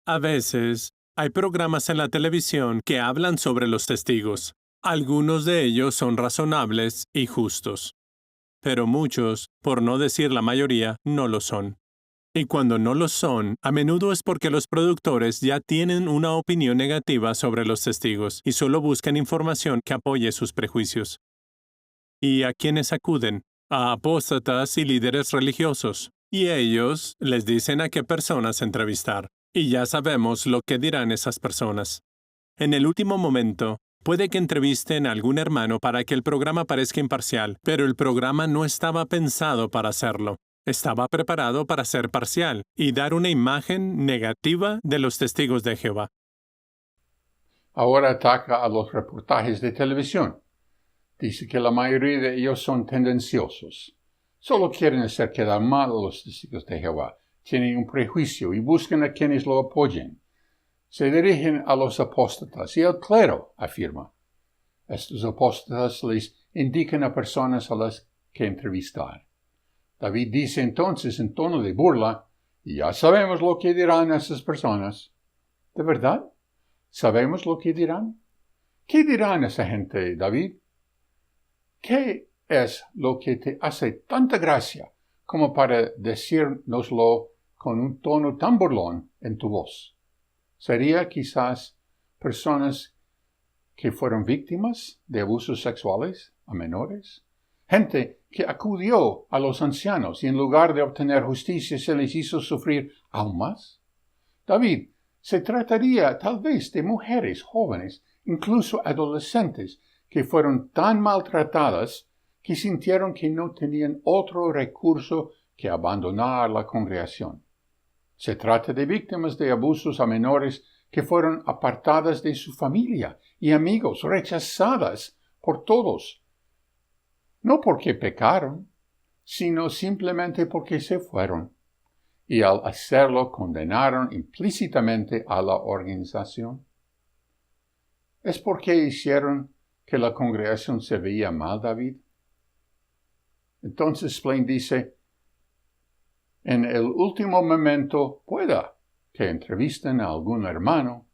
A veces, hay programas en la televisión que hablan sobre los testigos. Algunos de ellos son razonables y justos. Pero muchos, por no decir la mayoría, no lo son. Y cuando no lo son, a menudo es porque los productores ya tienen una opinión negativa sobre los testigos y solo buscan información que apoye sus prejuicios. ¿Y a quiénes acuden? A apóstatas y líderes religiosos. Y ellos les dicen a qué personas entrevistar. Y ya sabemos lo que dirán esas personas. En el último momento, puede que entrevisten a algún hermano para que el programa parezca imparcial, pero el programa no estaba pensado para hacerlo. Estaba preparado para ser parcial y dar una imagen negativa de los testigos de Jehová. Ahora ataca a los reportajes de televisión. Dice que la mayoría de ellos son tendenciosos. Solo quieren hacer quedar mal a los testigos de Jehová. Tienen un prejuicio y buscan a quienes lo apoyen. Se dirigen a los apóstatas y al clero, afirma. Estos apóstatas les indican a personas a las que entrevistar. David dice entonces en tono de burla, y ya sabemos lo que dirán esas personas. ¿De verdad? ¿Sabemos lo que dirán? ¿Qué dirán esa gente, David? ¿Qué es lo que te hace tanta gracia como para decírnoslo con un tono tan burlón en tu voz? ¿Sería quizás personas que fueron víctimas de abusos sexuales a menores? Gente que acudió a los ancianos y en lugar de obtener justicia se les hizo sufrir aún más. David, se trataría tal vez de mujeres jóvenes, incluso adolescentes, que fueron tan maltratadas que sintieron que no tenían otro recurso que abandonar la congregación. Se trata de víctimas de abusos a menores que fueron apartadas de su familia y amigos, rechazadas por todos. No porque pecaron, sino simplemente porque se fueron, y al hacerlo condenaron implícitamente a la organización. ¿Es porque hicieron que la congregación se veía mal, David? Entonces Splain dice, en el último momento pueda que entrevisten a algún hermano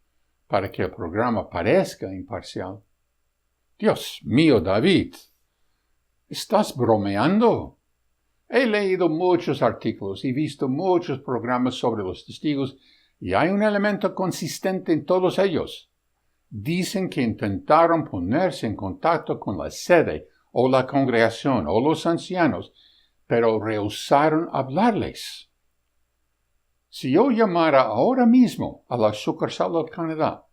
para que el programa parezca imparcial. Dios mío, David, ¿estás bromeando? He leído muchos artículos y visto muchos programas sobre los testigos y hay un elemento consistente en todos ellos. Dicen que intentaron ponerse en contacto con la sede o la congregación o los ancianos, pero rehusaron hablarles. Si yo llamara ahora mismo a la sucursal del Canadá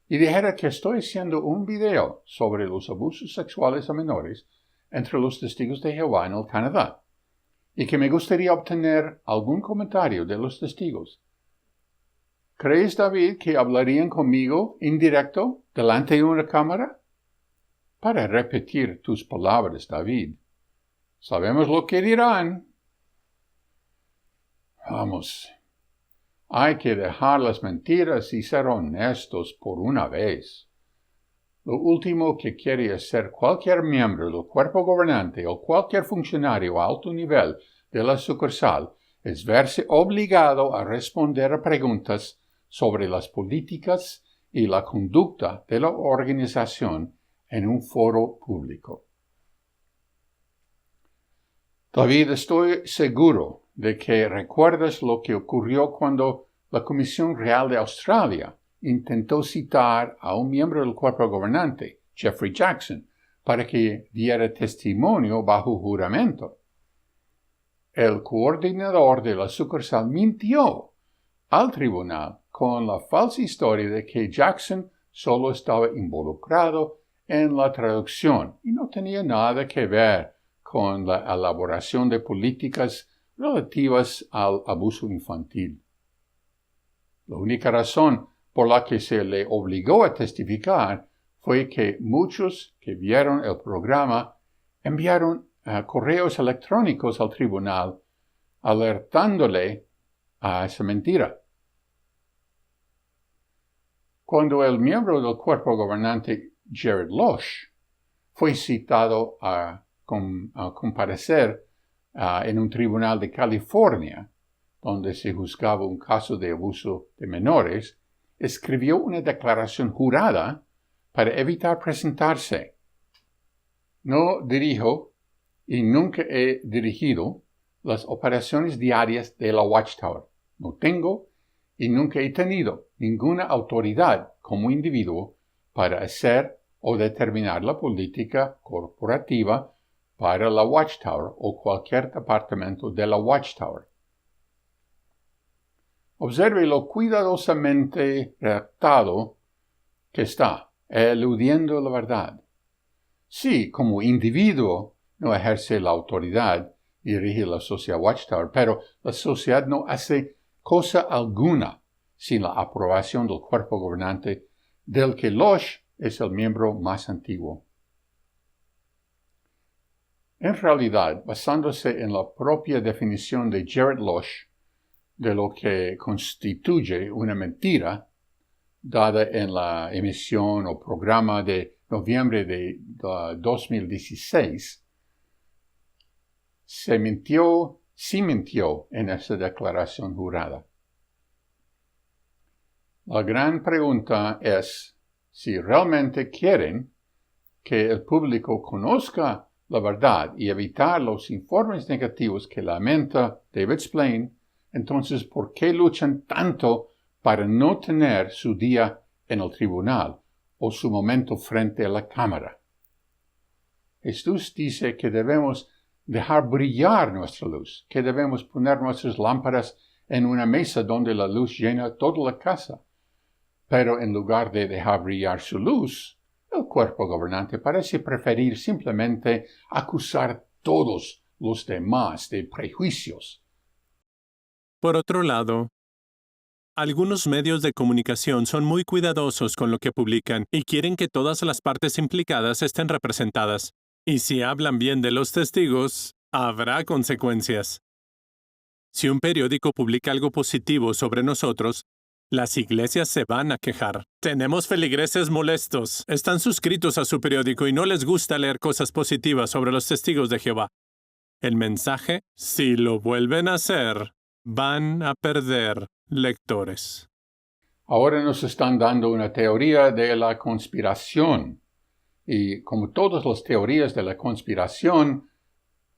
y dijera que estoy haciendo un video sobre los abusos sexuales a menores entre los testigos de Jehová en el Canadá, y que me gustaría obtener algún comentario de los testigos, ¿crees, David, que hablarían conmigo en directo delante de una cámara? Para repetir tus palabras, David. Sabemos lo que dirán. Vamos, hay que dejar las mentiras y ser honestos por una vez. Lo último que quiere hacer cualquier miembro del cuerpo gobernante o cualquier funcionario a alto nivel de la sucursal es verse obligado a responder a preguntas sobre las políticas y la conducta de la organización en un foro público. David, estoy seguro de que recuerdas lo que ocurrió cuando la Comisión Real de Australia intentó citar a un miembro del cuerpo gobernante, Jeffrey Jackson, para que diera testimonio bajo juramento. El coordinador de la sucursal mintió al tribunal con la falsa historia de que Jackson solo estaba involucrado en la traducción y no tenía nada que ver con la elaboración de políticas relativas al abuso infantil. La única razón por la que se le obligó a testificar fue que muchos que vieron el programa enviaron correos electrónicos al tribunal alertándole a esa mentira. Cuando el miembro del cuerpo gobernante Jared Loesch fue citado a comparecer en un tribunal de California, donde se juzgaba un caso de abuso de menores, escribió una declaración jurada para evitar presentarse. No dirijo y nunca he dirigido las operaciones diarias de la Watchtower. No tengo y nunca he tenido ninguna autoridad como individuo para hacer o determinar la política corporativa para la Watchtower o cualquier departamento de la Watchtower. Observe lo cuidadosamente redactado que está, eludiendo la verdad. Sí, como individuo no ejerce la autoridad y dirige la sociedad Watchtower, pero la sociedad no hace cosa alguna sin la aprobación del cuerpo gobernante, del que Loesch es el miembro más antiguo. En realidad, basándose en la propia definición de Jared Loesch de lo que constituye una mentira, dada en la emisión o programa de noviembre de 2016, sí mintió en esa declaración jurada. La gran pregunta es Si realmente quieren que el público conozca la verdad y evitar los informes negativos que lamenta David Splane, entonces, ¿por qué luchan tanto para no tener su día en el tribunal o su momento frente a la cámara? Jesús dice que debemos dejar brillar nuestra luz, que debemos poner nuestras lámparas en una mesa donde la luz llena toda la casa. Pero en lugar de dejar brillar su luz, el cuerpo gobernante parece preferir simplemente acusar a todos los demás de prejuicios. Por otro lado, algunos medios de comunicación son muy cuidadosos con lo que publican y quieren que todas las partes implicadas estén representadas. Y si hablan bien de los testigos, habrá consecuencias. Si un periódico publica algo positivo sobre nosotros, las iglesias se van a quejar. Tenemos feligreses molestos. Están suscritos a su periódico y no les gusta leer cosas positivas sobre los testigos de Jehová. El mensaje, si lo vuelven a hacer, van a perder lectores. Ahora nos están dando una teoría de la conspiración. Y como todas las teorías de la conspiración,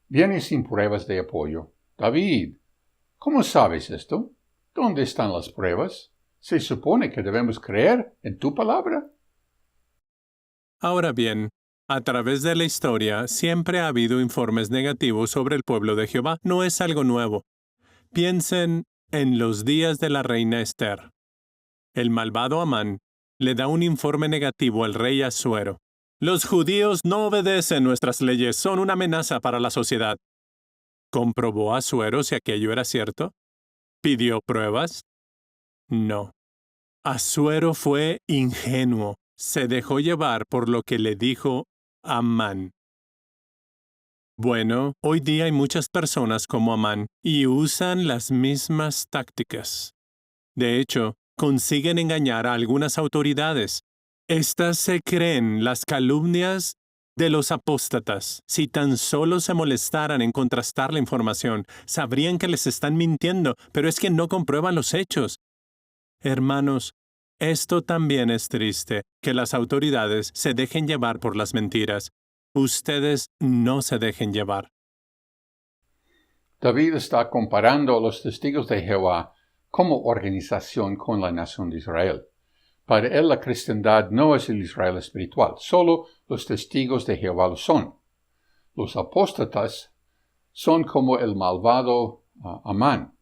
viene sin pruebas de apoyo. David, ¿cómo sabes esto? ¿Dónde están las pruebas? ¿Se supone que debemos creer en tu palabra? Ahora bien, a través de la historia siempre ha habido informes negativos sobre el pueblo de Jehová. No es algo nuevo. Piensen en los días de la reina Esther. El malvado Amán le da un informe negativo al rey Asuero. Los judíos no obedecen nuestras leyes, son una amenaza para la sociedad. ¿Comprobó Asuero si aquello era cierto? ¿Pidió pruebas? No. Asuero fue ingenuo. Se dejó llevar por lo que le dijo Amán. Bueno, hoy día hay muchas personas como Amán y usan las mismas tácticas. De hecho, consiguen engañar a algunas autoridades. Estas se creen las calumnias de los apóstatas. Si tan solo se molestaran en contrastar la información, sabrían que les están mintiendo, pero es que no comprueban los hechos. Hermanos, esto también es triste, que las autoridades se dejen llevar por las mentiras. Ustedes no se dejen llevar. David está comparando a los testigos de Jehová como organización con la nación de Israel. Para él la cristiandad no es el Israel espiritual, solo los testigos de Jehová lo son. Los apóstatas son como el malvado Amán,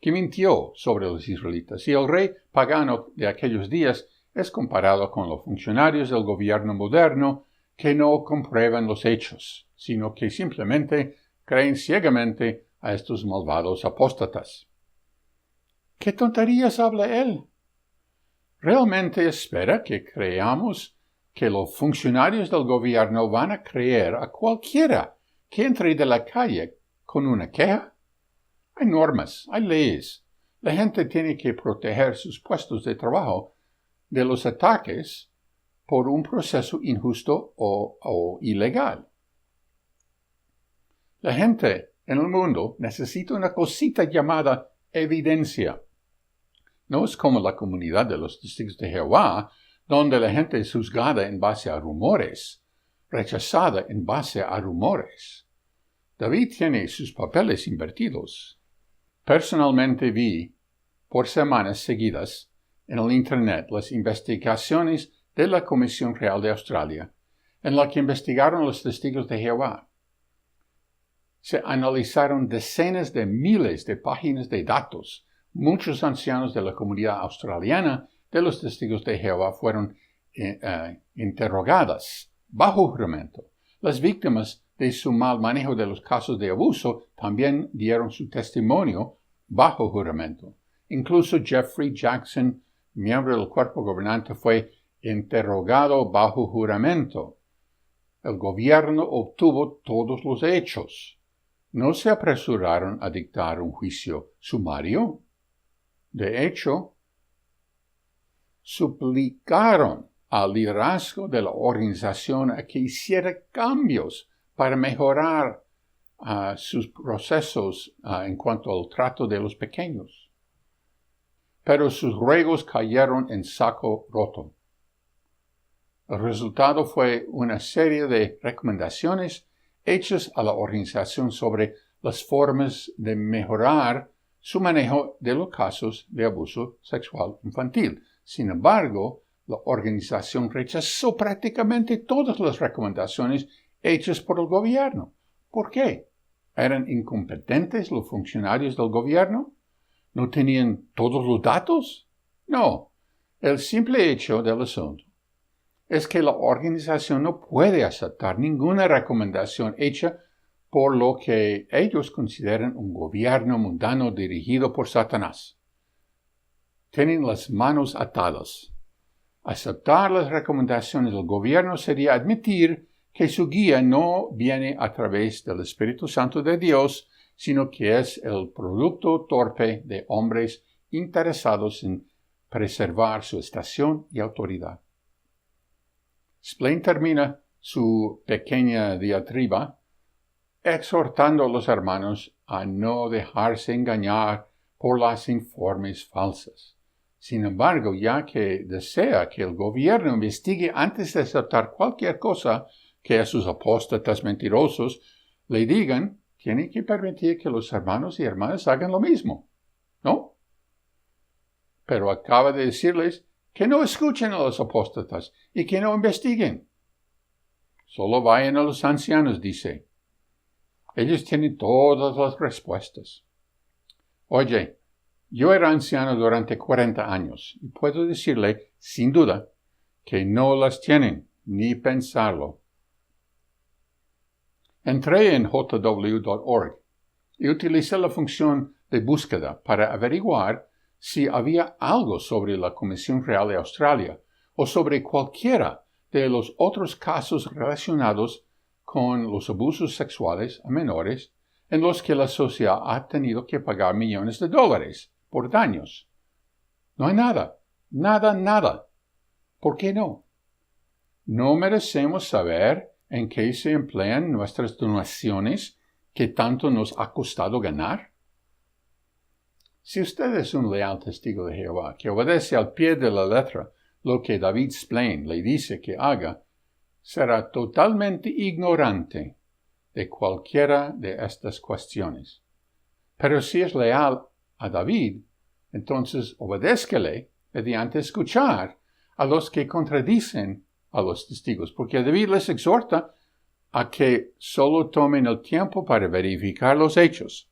que mintió sobre los israelitas, y el rey pagano de aquellos días es comparado con los funcionarios del gobierno moderno que no comprueban los hechos, sino que simplemente creen ciegamente a estos malvados apóstatas. ¿Qué tonterías habla él? ¿Realmente espera que creamos que los funcionarios del gobierno van a creer a cualquiera que entre de la calle con una queja? Hay normas, hay leyes. La gente tiene que proteger sus puestos de trabajo de los ataques por un proceso injusto o ilegal. La gente en el mundo necesita una cosita llamada evidencia. No es como la comunidad de los testigos de Jehová, donde la gente es juzgada en base a rumores, rechazada en base a rumores. David tiene sus papeles invertidos. Personalmente vi, por semanas seguidas, en el Internet las investigaciones de la Comisión Real de Australia, en la que investigaron los testigos de Jehová. Se analizaron decenas de miles de páginas de datos. Muchos ancianos de la comunidad australiana de los testigos de Jehová fueron interrogadas bajo juramento. Las víctimas de su mal manejo de los casos de abuso también dieron su testimonio bajo juramento. Incluso Jeffrey Jackson, miembro del cuerpo gobernante, fue interrogado bajo juramento. El gobierno obtuvo todos los hechos. No se apresuraron a dictar un juicio sumario. De hecho, suplicaron al liderazgo de la organización a que hiciera cambios para mejorar sus procesos en cuanto al trato de los pequeños. Pero sus ruegos cayeron en saco roto. El resultado fue una serie de recomendaciones hechas a la organización sobre las formas de mejorar su manejo de los casos de abuso sexual infantil. Sin embargo, la organización rechazó prácticamente todas las recomendaciones hechas por el gobierno. ¿Por qué? ¿Eran incompetentes los funcionarios del gobierno? ¿No tenían todos los datos? No. El simple hecho del asunto es que la organización no puede aceptar ninguna recomendación hecha por lo que ellos consideran un gobierno mundano dirigido por Satanás. Tienen las manos atadas. Aceptar las recomendaciones del gobierno sería admitir que su guía no viene a través del Espíritu Santo de Dios, sino que es el producto torpe de hombres interesados en preservar su estación y autoridad. Splain termina su pequeña diatriba exhortando a los hermanos a no dejarse engañar por las informes falsas. Sin embargo, ya que desea que el gobierno investigue antes de aceptar cualquier cosa que a sus apóstatas mentirosos le digan, tiene que permitir que los hermanos y hermanas hagan lo mismo, ¿no? Pero acaba de decirles que no escuchen a los apóstatas y que no investiguen. Solo vayan a los ancianos, dice. Ellos tienen todas las respuestas. Oye, yo era anciano durante 40 años y puedo decirle, sin duda, que no las tienen, ni pensarlo. Entré en jw.org y utilicé la función de búsqueda para averiguar si había algo sobre la Comisión Real de Australia o sobre cualquiera de los otros casos relacionados con los abusos sexuales a menores en los que la sociedad ha tenido que pagar millones de dólares por daños. No hay nada, nada. ¿Por qué no? ¿No merecemos saber en qué se emplean nuestras donaciones que tanto nos ha costado ganar? Si usted es un leal testigo de Jehová que obedece al pie de la letra lo que David Splain le dice que haga, será totalmente ignorante de cualquiera de estas cuestiones. Pero si es leal a David, entonces obedézcale mediante escuchar a los que contradicen a los testigos, porque David les exhorta a que solo tomen el tiempo para verificar los hechos.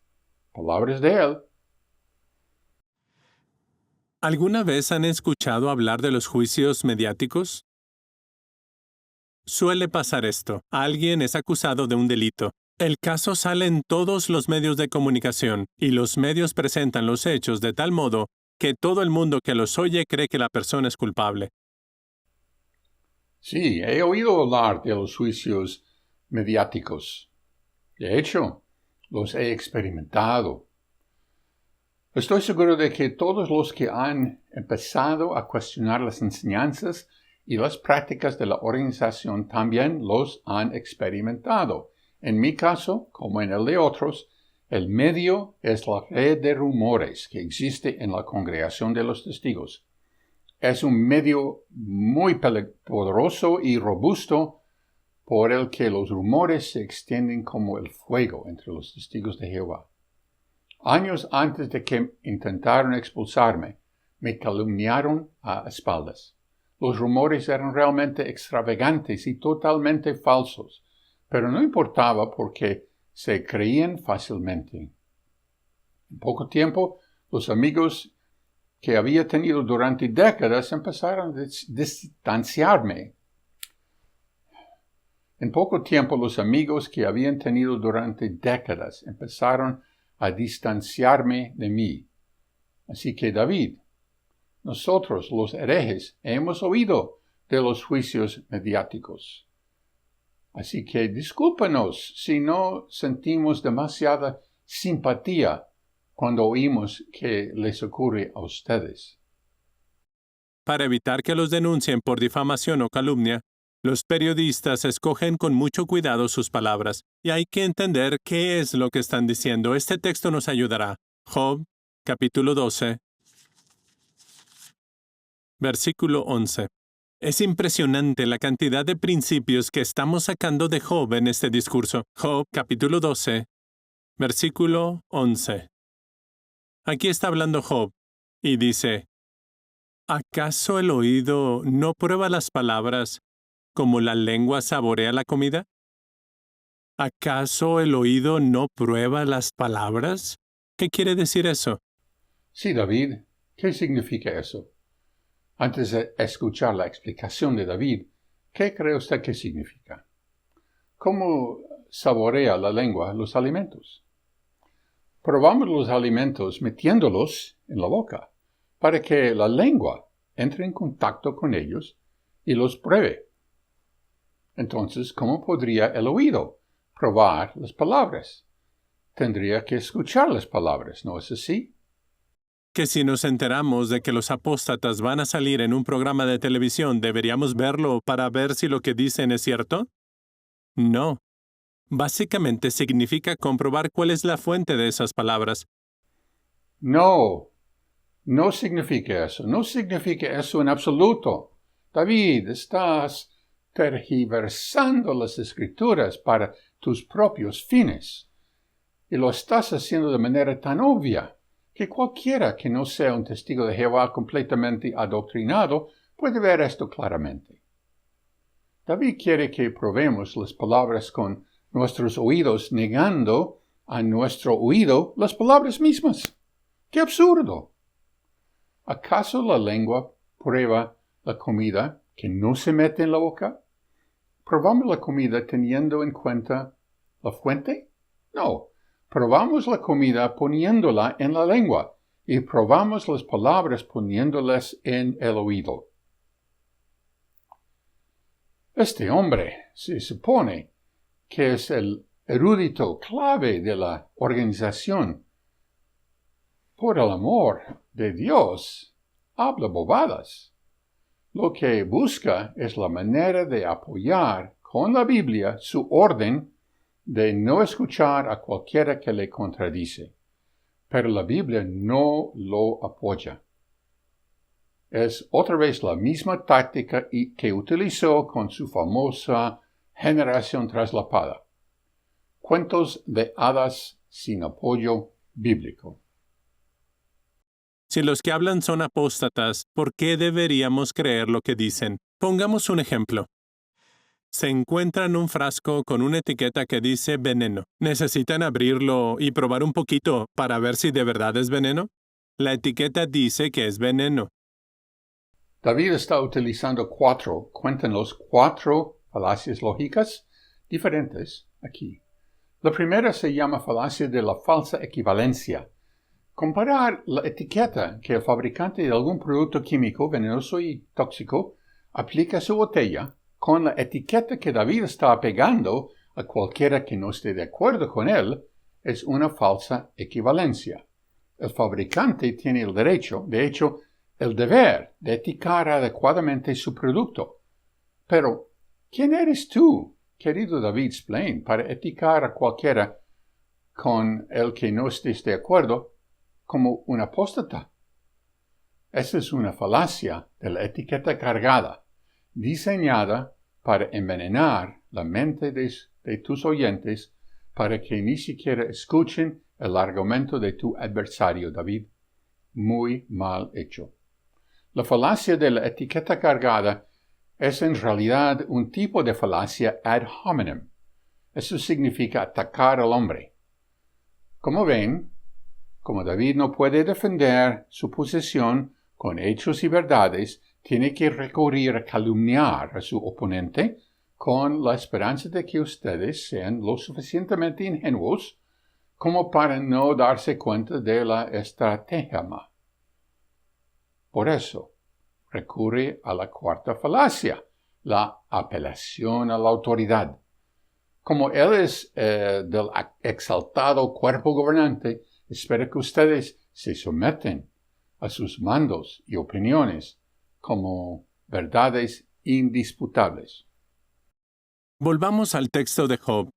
Palabras de él. ¿Alguna vez han escuchado hablar de los juicios mediáticos? Suele pasar esto. Alguien es acusado de un delito. El caso sale en todos los medios de comunicación y los medios presentan los hechos de tal modo que todo el mundo que los oye cree que la persona es culpable. Sí, he oído hablar de los juicios mediáticos. De hecho, los he experimentado. Estoy seguro de que todos los que han empezado a cuestionar las enseñanzas y las prácticas de la organización también los han experimentado. En mi caso, como en el de otros, el medio es la red de rumores que existe en la congregación de los testigos. Es un medio muy poderoso y robusto por el que los rumores se extienden como el fuego entre los testigos de Jehová. Años antes de que intentaron expulsarme, me calumniaron a espaldas. Los rumores eran realmente extravagantes y totalmente falsos, pero no importaba porque se creían fácilmente. En poco tiempo, los amigos que había tenido durante décadas empezaron a distanciarme. En poco tiempo, los amigos que habían tenido durante décadas empezaron a distanciarme de mí. Así que David, nosotros los herejes hemos oído de los juicios mediáticos. Así que discúlpanos si no sentimos demasiada simpatía cuando oímos que les ocurre a ustedes. Para evitar que los denuncien por difamación o calumnia, los periodistas escogen con mucho cuidado sus palabras, y hay que entender qué es lo que están diciendo. Este texto nos ayudará. Job, capítulo 12, versículo 11. Es impresionante la cantidad de principios que estamos sacando de Job en este discurso. Job, capítulo 12, versículo 11. Aquí está hablando Job y dice, ¿acaso el oído no prueba las palabras como la lengua saborea la comida? ¿Acaso el oído no prueba las palabras? ¿Qué quiere decir eso? Sí, David, ¿qué significa eso? Antes de escuchar la explicación de David, ¿qué cree usted que significa? ¿Cómo saborea la lengua los alimentos? Probamos los alimentos metiéndolos en la boca para que la lengua entre en contacto con ellos y los pruebe. Entonces, ¿cómo podría el oído probar las palabras? Tendría que escuchar las palabras, ¿no es así? Que si nos enteramos de que los apóstatas van a salir en un programa de televisión, ¿deberíamos verlo para ver si lo que dicen es cierto? No. Básicamente significa comprobar cuál es la fuente de esas palabras. No, no significa eso. No significa eso en absoluto. David, estás tergiversando las escrituras para tus propios fines. Y lo estás haciendo de manera tan obvia que cualquiera que no sea un testigo de Jehová completamente adoctrinado puede ver esto claramente. David quiere que probemos las palabras con nuestros oídos, negando a nuestro oído las palabras mismas. ¡Qué absurdo! ¿Acaso la lengua prueba la comida que no se mete en la boca? ¿Probamos la comida teniendo en cuenta la fuente? No. Probamos la comida poniéndola en la lengua y probamos las palabras poniéndolas en el oído. Este hombre se supone que es el erudito clave de la organización. Por el amor de Dios, habla bobadas. Lo que busca es la manera de apoyar con la Biblia su orden de no escuchar a cualquiera que le contradice. Pero la Biblia no lo apoya. Es otra vez la misma táctica que utilizó con su famosa generación traslapada. Cuentos de hadas sin apoyo bíblico. Si los que hablan son apóstatas, ¿por qué deberíamos creer lo que dicen? Pongamos un ejemplo. Se encuentran un frasco con una etiqueta que dice veneno. ¿Necesitan abrirlo y probar un poquito para ver si de verdad es veneno? La etiqueta dice que es veneno. David está utilizando cuéntanos cuatro falacias lógicas diferentes aquí. La primera se llama falacia de la falsa equivalencia. Comparar la etiqueta que el fabricante de algún producto químico venenoso y tóxico aplica a su botella con la etiqueta que David está pegando a cualquiera que no esté de acuerdo con él es una falsa equivalencia. El fabricante tiene el derecho, de hecho, el deber de etiquetar adecuadamente su producto. Pero, ¿quién eres tú, querido David Splain, para etiquetar a cualquiera con el que no estés de acuerdo como un apóstata? Esa es una falacia de la etiqueta cargada, diseñada para envenenar la mente de tus oyentes para que ni siquiera escuchen el argumento de tu adversario, David. Muy mal hecho. La falacia de la etiqueta cargada es en realidad un tipo de falacia ad hominem. Eso significa atacar al hombre. Como ven, como David no puede defender su posición con hechos y verdades, tiene que recurrir a calumniar a su oponente con la esperanza de que ustedes sean lo suficientemente ingenuos como para no darse cuenta de la estratagema. Por eso, recurre a la cuarta falacia, la apelación a la autoridad. Como él es del exaltado cuerpo gobernante, espera que ustedes se someten a sus mandos y opiniones como verdades indisputables. Volvamos al texto de Job.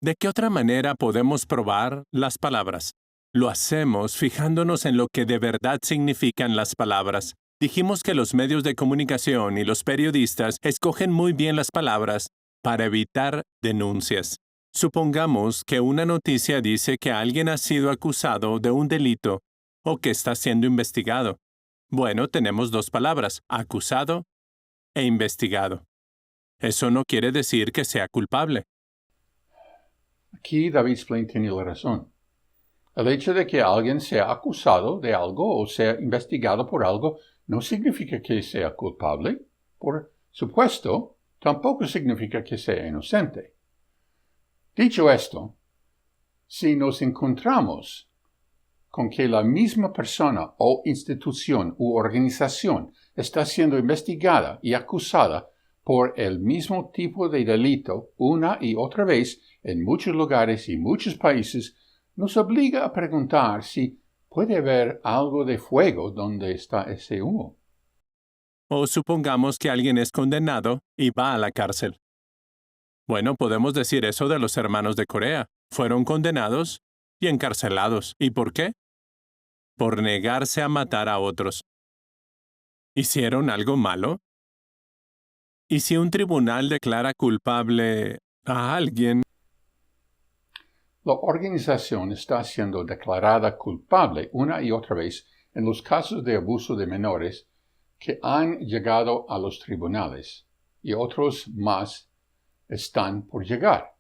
¿De qué otra manera podemos probar las palabras? Lo hacemos fijándonos en lo que de verdad significan las palabras. Dijimos que los medios de comunicación y los periodistas escogen muy bien las palabras para evitar denuncias. Supongamos que una noticia dice que alguien ha sido acusado de un delito o que está siendo investigado. Bueno, tenemos dos palabras, acusado e investigado. Eso no quiere decir que sea culpable. Aquí David Splain tiene la razón. El hecho de que alguien sea acusado de algo o sea investigado por algo no significa que sea culpable. Por supuesto, tampoco significa que sea inocente. Dicho esto, si nos encontramos con que la misma persona o institución u organización está siendo investigada y acusada por el mismo tipo de delito una y otra vez en muchos lugares y muchos países, nos obliga a preguntar si puede haber algo de fuego donde está ese humo. O supongamos que alguien es condenado y va a la cárcel. Bueno, podemos decir eso de los hermanos de Corea. Fueron condenados y encarcelados. ¿Y por qué? Por negarse a matar a otros. ¿Hicieron algo malo? ¿Y si un tribunal declara culpable a alguien? La organización está siendo declarada culpable una y otra vez en los casos de abuso de menores que han llegado a los tribunales y otros más están por llegar.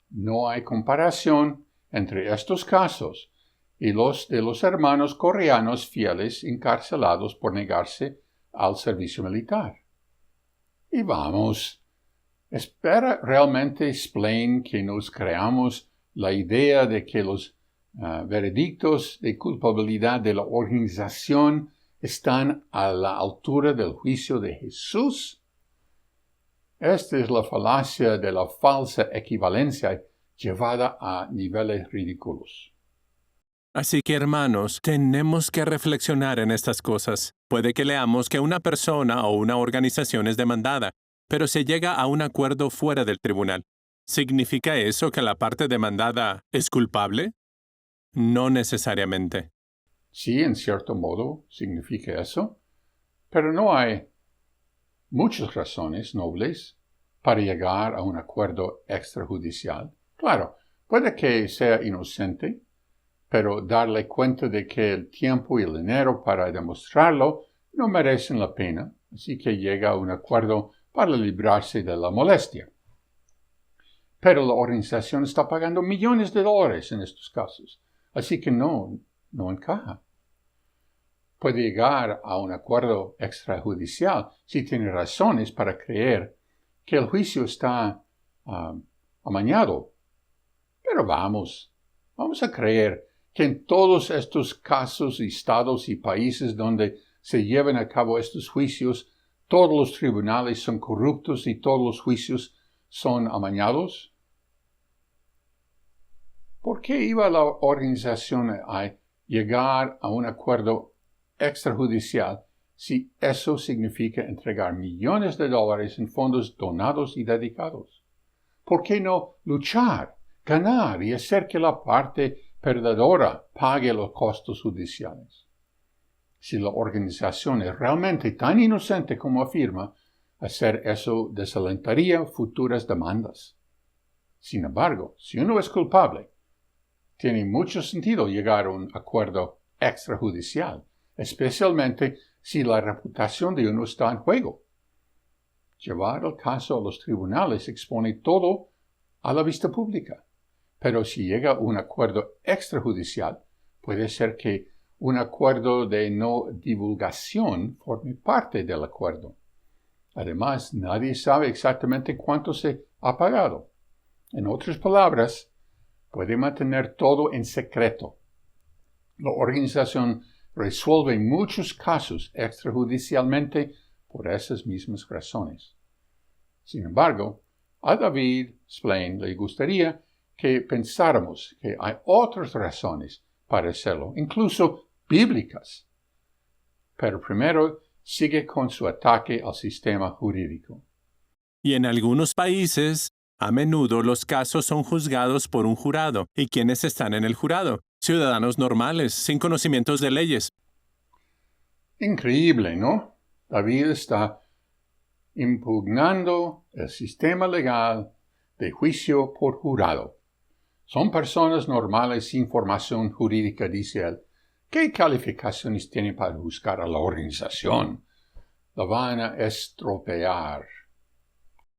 No hay comparación entre estos casos y los de los hermanos coreanos fieles encarcelados por negarse al servicio militar. Y vamos, ¿espera realmente Splain que nos creamos la idea de que los veredictos de culpabilidad de la organización están a la altura del juicio de Jesús? Esta es la falacia de la falsa equivalencia llevada a niveles ridículos. Así que, hermanos, tenemos que reflexionar en estas cosas. Puede que leamos que una persona o una organización es demandada, pero se llega a un acuerdo fuera del tribunal. ¿Significa eso que la parte demandada es culpable? No necesariamente. Sí, en cierto modo significa eso, pero no hay muchas razones nobles para llegar a un acuerdo extrajudicial. Claro, puede que sea inocente, pero darle cuenta de que el tiempo y el dinero para demostrarlo no merecen la pena, así que llega a un acuerdo para librarse de la molestia. Pero la organización está pagando millones de dólares en estos casos, así que no encaja. Puede llegar a un acuerdo extrajudicial si tiene razones para creer que el juicio está amañado. Pero vamos a creer que en todos estos casos y estados y países donde se llevan a cabo estos juicios, todos los tribunales son corruptos y todos los juicios son amañados. ¿Por qué iba la organización a llegar a un acuerdo extrajudicial si eso significa entregar millones de dólares en fondos donados y dedicados? ¿Por qué no luchar, ganar y hacer que la parte perdedora pague los costos judiciales? Si la organización es realmente tan inocente como afirma, hacer eso desalentaría futuras demandas. Sin embargo, si uno es culpable, tiene mucho sentido llegar a un acuerdo extrajudicial, especialmente si la reputación de uno está en juego. Llevar el caso a los tribunales expone todo a la vista pública, pero si llega a un acuerdo extrajudicial, puede ser que un acuerdo de no divulgación forme parte del acuerdo. Además, nadie sabe exactamente cuánto se ha pagado. En otras palabras, puede mantener todo en secreto. La organización resuelve muchos casos extrajudicialmente por esas mismas razones. Sin embargo, a David Splain le gustaría que pensáramos que hay otras razones para hacerlo, incluso bíblicas. Pero primero sigue con su ataque al sistema jurídico. Y en algunos países, a menudo los casos son juzgados por un jurado. ¿Y quiénes están en el jurado? Ciudadanos normales, sin conocimientos de leyes. Increíble, ¿no? David está impugnando el sistema legal de juicio por jurado. Son personas normales sin formación jurídica, dice él. ¿Qué calificaciones tienen para juzgar a la organización? La van a estropear.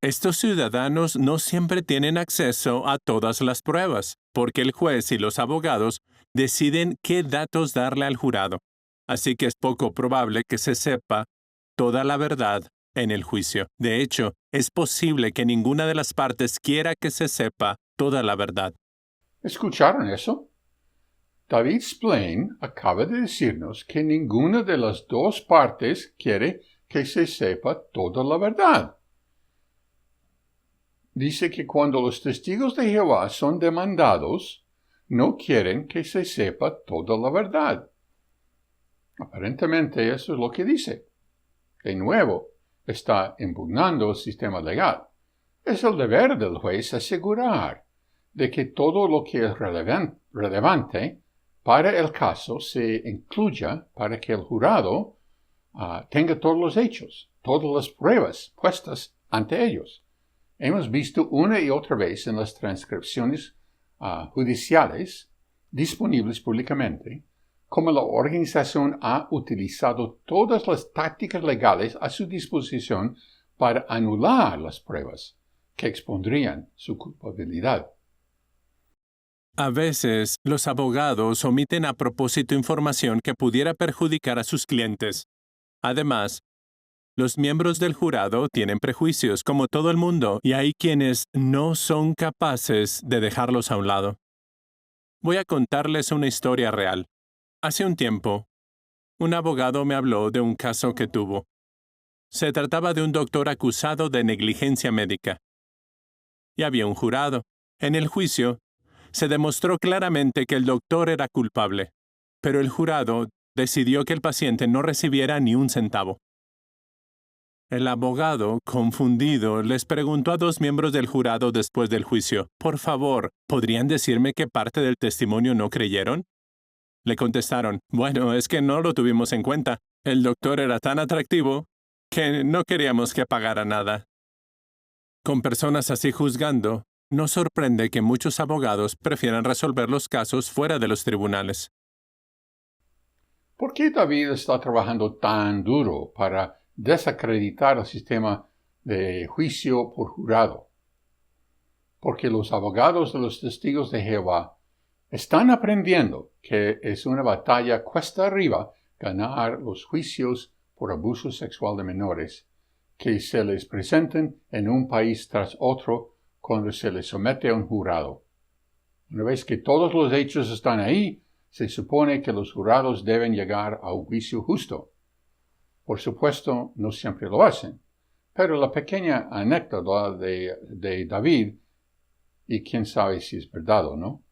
Estos ciudadanos no siempre tienen acceso a todas las pruebas, porque el juez y los abogados deciden qué datos darle al jurado. Así que es poco probable que se sepa toda la verdad en el juicio. De hecho, es posible que ninguna de las partes quiera que se sepa toda la verdad. ¿Escucharon eso? David Splain acaba de decirnos que ninguna de las dos partes quiere que se sepa toda la verdad. Dice que cuando los testigos de Jehová son demandados, no quieren que se sepa toda la verdad. Aparentemente eso es lo que dice. De nuevo, está impugnando el sistema legal. Es el deber del juez asegurar de que todo lo que es relevante para el caso se incluya para que el jurado tenga todos los hechos, todas las pruebas puestas ante ellos. Hemos visto una y otra vez en las transcripciones judiciales disponibles públicamente cómo la organización ha utilizado todas las tácticas legales a su disposición para anular las pruebas que expondrían su culpabilidad. A veces, los abogados omiten a propósito información que pudiera perjudicar a sus clientes. Además, los miembros del jurado tienen prejuicios, como todo el mundo, y hay quienes no son capaces de dejarlos a un lado. Voy a contarles una historia real. Hace un tiempo, un abogado me habló de un caso que tuvo. Se trataba de un doctor acusado de negligencia médica. Y había un jurado. En el juicio, se demostró claramente que el doctor era culpable, pero el jurado decidió que el paciente no recibiera ni un centavo. El abogado, confundido, les preguntó a dos miembros del jurado después del juicio, «Por favor, ¿podrían decirme qué parte del testimonio no creyeron?» Le contestaron, «Bueno, es que no lo tuvimos en cuenta. El doctor era tan atractivo que no queríamos que pagara nada». Con personas así juzgando, no sorprende que muchos abogados prefieran resolver los casos fuera de los tribunales. ¿Por qué David está trabajando tan duro para desacreditar el sistema de juicio por jurado? Porque los abogados de los testigos de Jehová están aprendiendo que es una batalla cuesta arriba ganar los juicios por abuso sexual de menores que se les presenten en un país tras otro cuando se les somete a un jurado. Una vez que todos los hechos están ahí, se supone que los jurados deben llegar a un juicio justo. Por supuesto, no siempre lo hacen, pero la pequeña anécdota de David, y quién sabe si es verdad o no,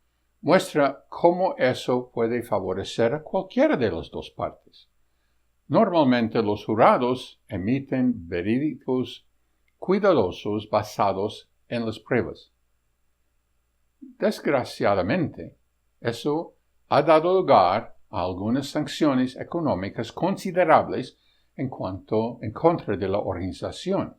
muestra cómo eso puede favorecer a cualquiera de las dos partes. Normalmente los jurados emiten veredictos cuidadosos basados en las pruebas. Desgraciadamente, eso ha dado lugar a algunas sanciones económicas considerables en contra de la organización,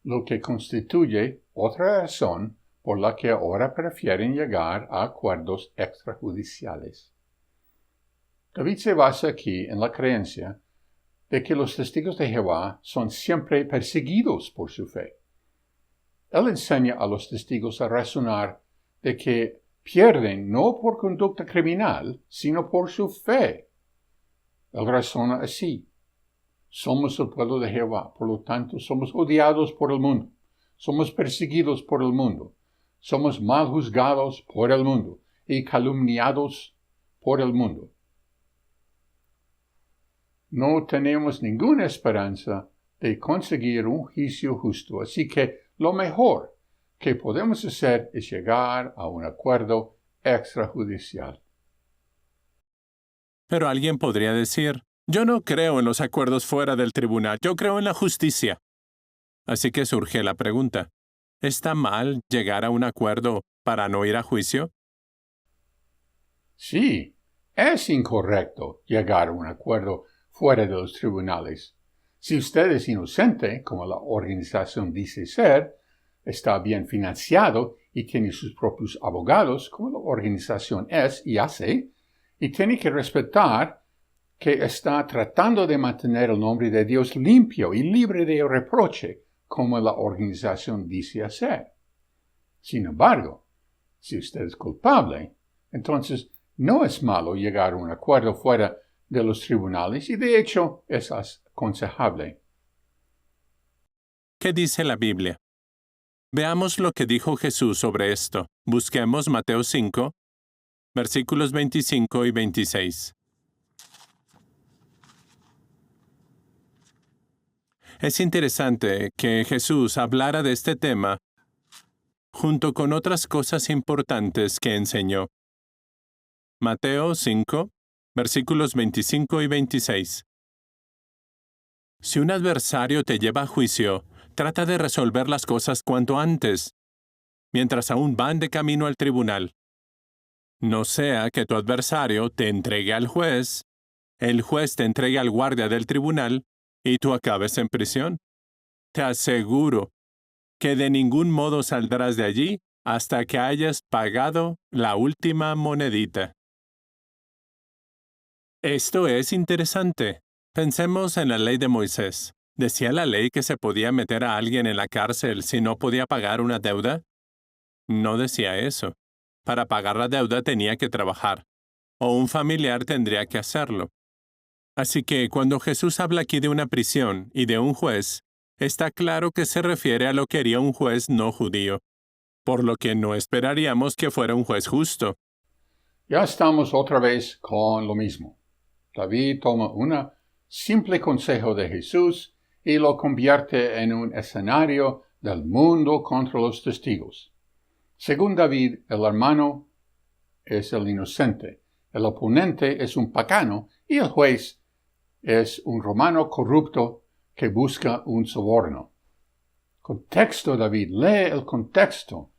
lo que constituye otra razón por la que ahora prefieren llegar a acuerdos extrajudiciales. David se basa aquí en la creencia de que los testigos de Jehová son siempre perseguidos por su fe. Él enseña a los testigos a razonar de que pierden no por conducta criminal, sino por su fe. Él razona así. Somos el pueblo de Jehová, por lo tanto somos odiados por el mundo, somos perseguidos por el mundo, somos mal juzgados por el mundo y calumniados por el mundo. No tenemos ninguna esperanza de conseguir un juicio justo, así que lo mejor que podemos hacer es llegar a un acuerdo extrajudicial. Pero alguien podría decir, yo no creo en los acuerdos fuera del tribunal, yo creo en la justicia. Así que surge la pregunta, ¿está mal llegar a un acuerdo para no ir a juicio? Sí, es incorrecto llegar a un acuerdo fuera de los tribunales. Si usted es inocente, como la organización dice ser, está bien financiado y tiene sus propios abogados, como la organización es y hace, y tiene que respetar que está tratando de mantener el nombre de Dios limpio y libre de reproche, como la organización dice hacer. Sin embargo, si usted es culpable, entonces no es malo llegar a un acuerdo fuera de los tribunales y de hecho es aconsejable. ¿Qué dice la Biblia? Veamos lo que dijo Jesús sobre esto. Busquemos Mateo 5, versículos 25 y 26. Es interesante que Jesús hablara de este tema junto con otras cosas importantes que enseñó. Mateo 5, versículos 25 y 26. Si un adversario te lleva a juicio, trata de resolver las cosas cuanto antes, mientras aún van de camino al tribunal. No sea que tu adversario te entregue al juez, el juez te entregue al guardia del tribunal y tú acabes en prisión. Te aseguro que de ningún modo saldrás de allí hasta que hayas pagado la última monedita. Esto es interesante. Pensemos en la ley de Moisés. ¿Decía la ley que se podía meter a alguien en la cárcel si no podía pagar una deuda? No decía eso. Para pagar la deuda tenía que trabajar, o un familiar tendría que hacerlo. Así que cuando Jesús habla aquí de una prisión y de un juez, está claro que se refiere a lo que haría un juez no judío, por lo que no esperaríamos que fuera un juez justo. Ya estamos otra vez con lo mismo. David toma un simple consejo de Jesús y lo convierte en un escenario del mundo contra los testigos. Según David, el hermano es el inocente, el oponente es un pagano y el juez es un romano corrupto que busca un soborno. Contexto, David, lee el contexto.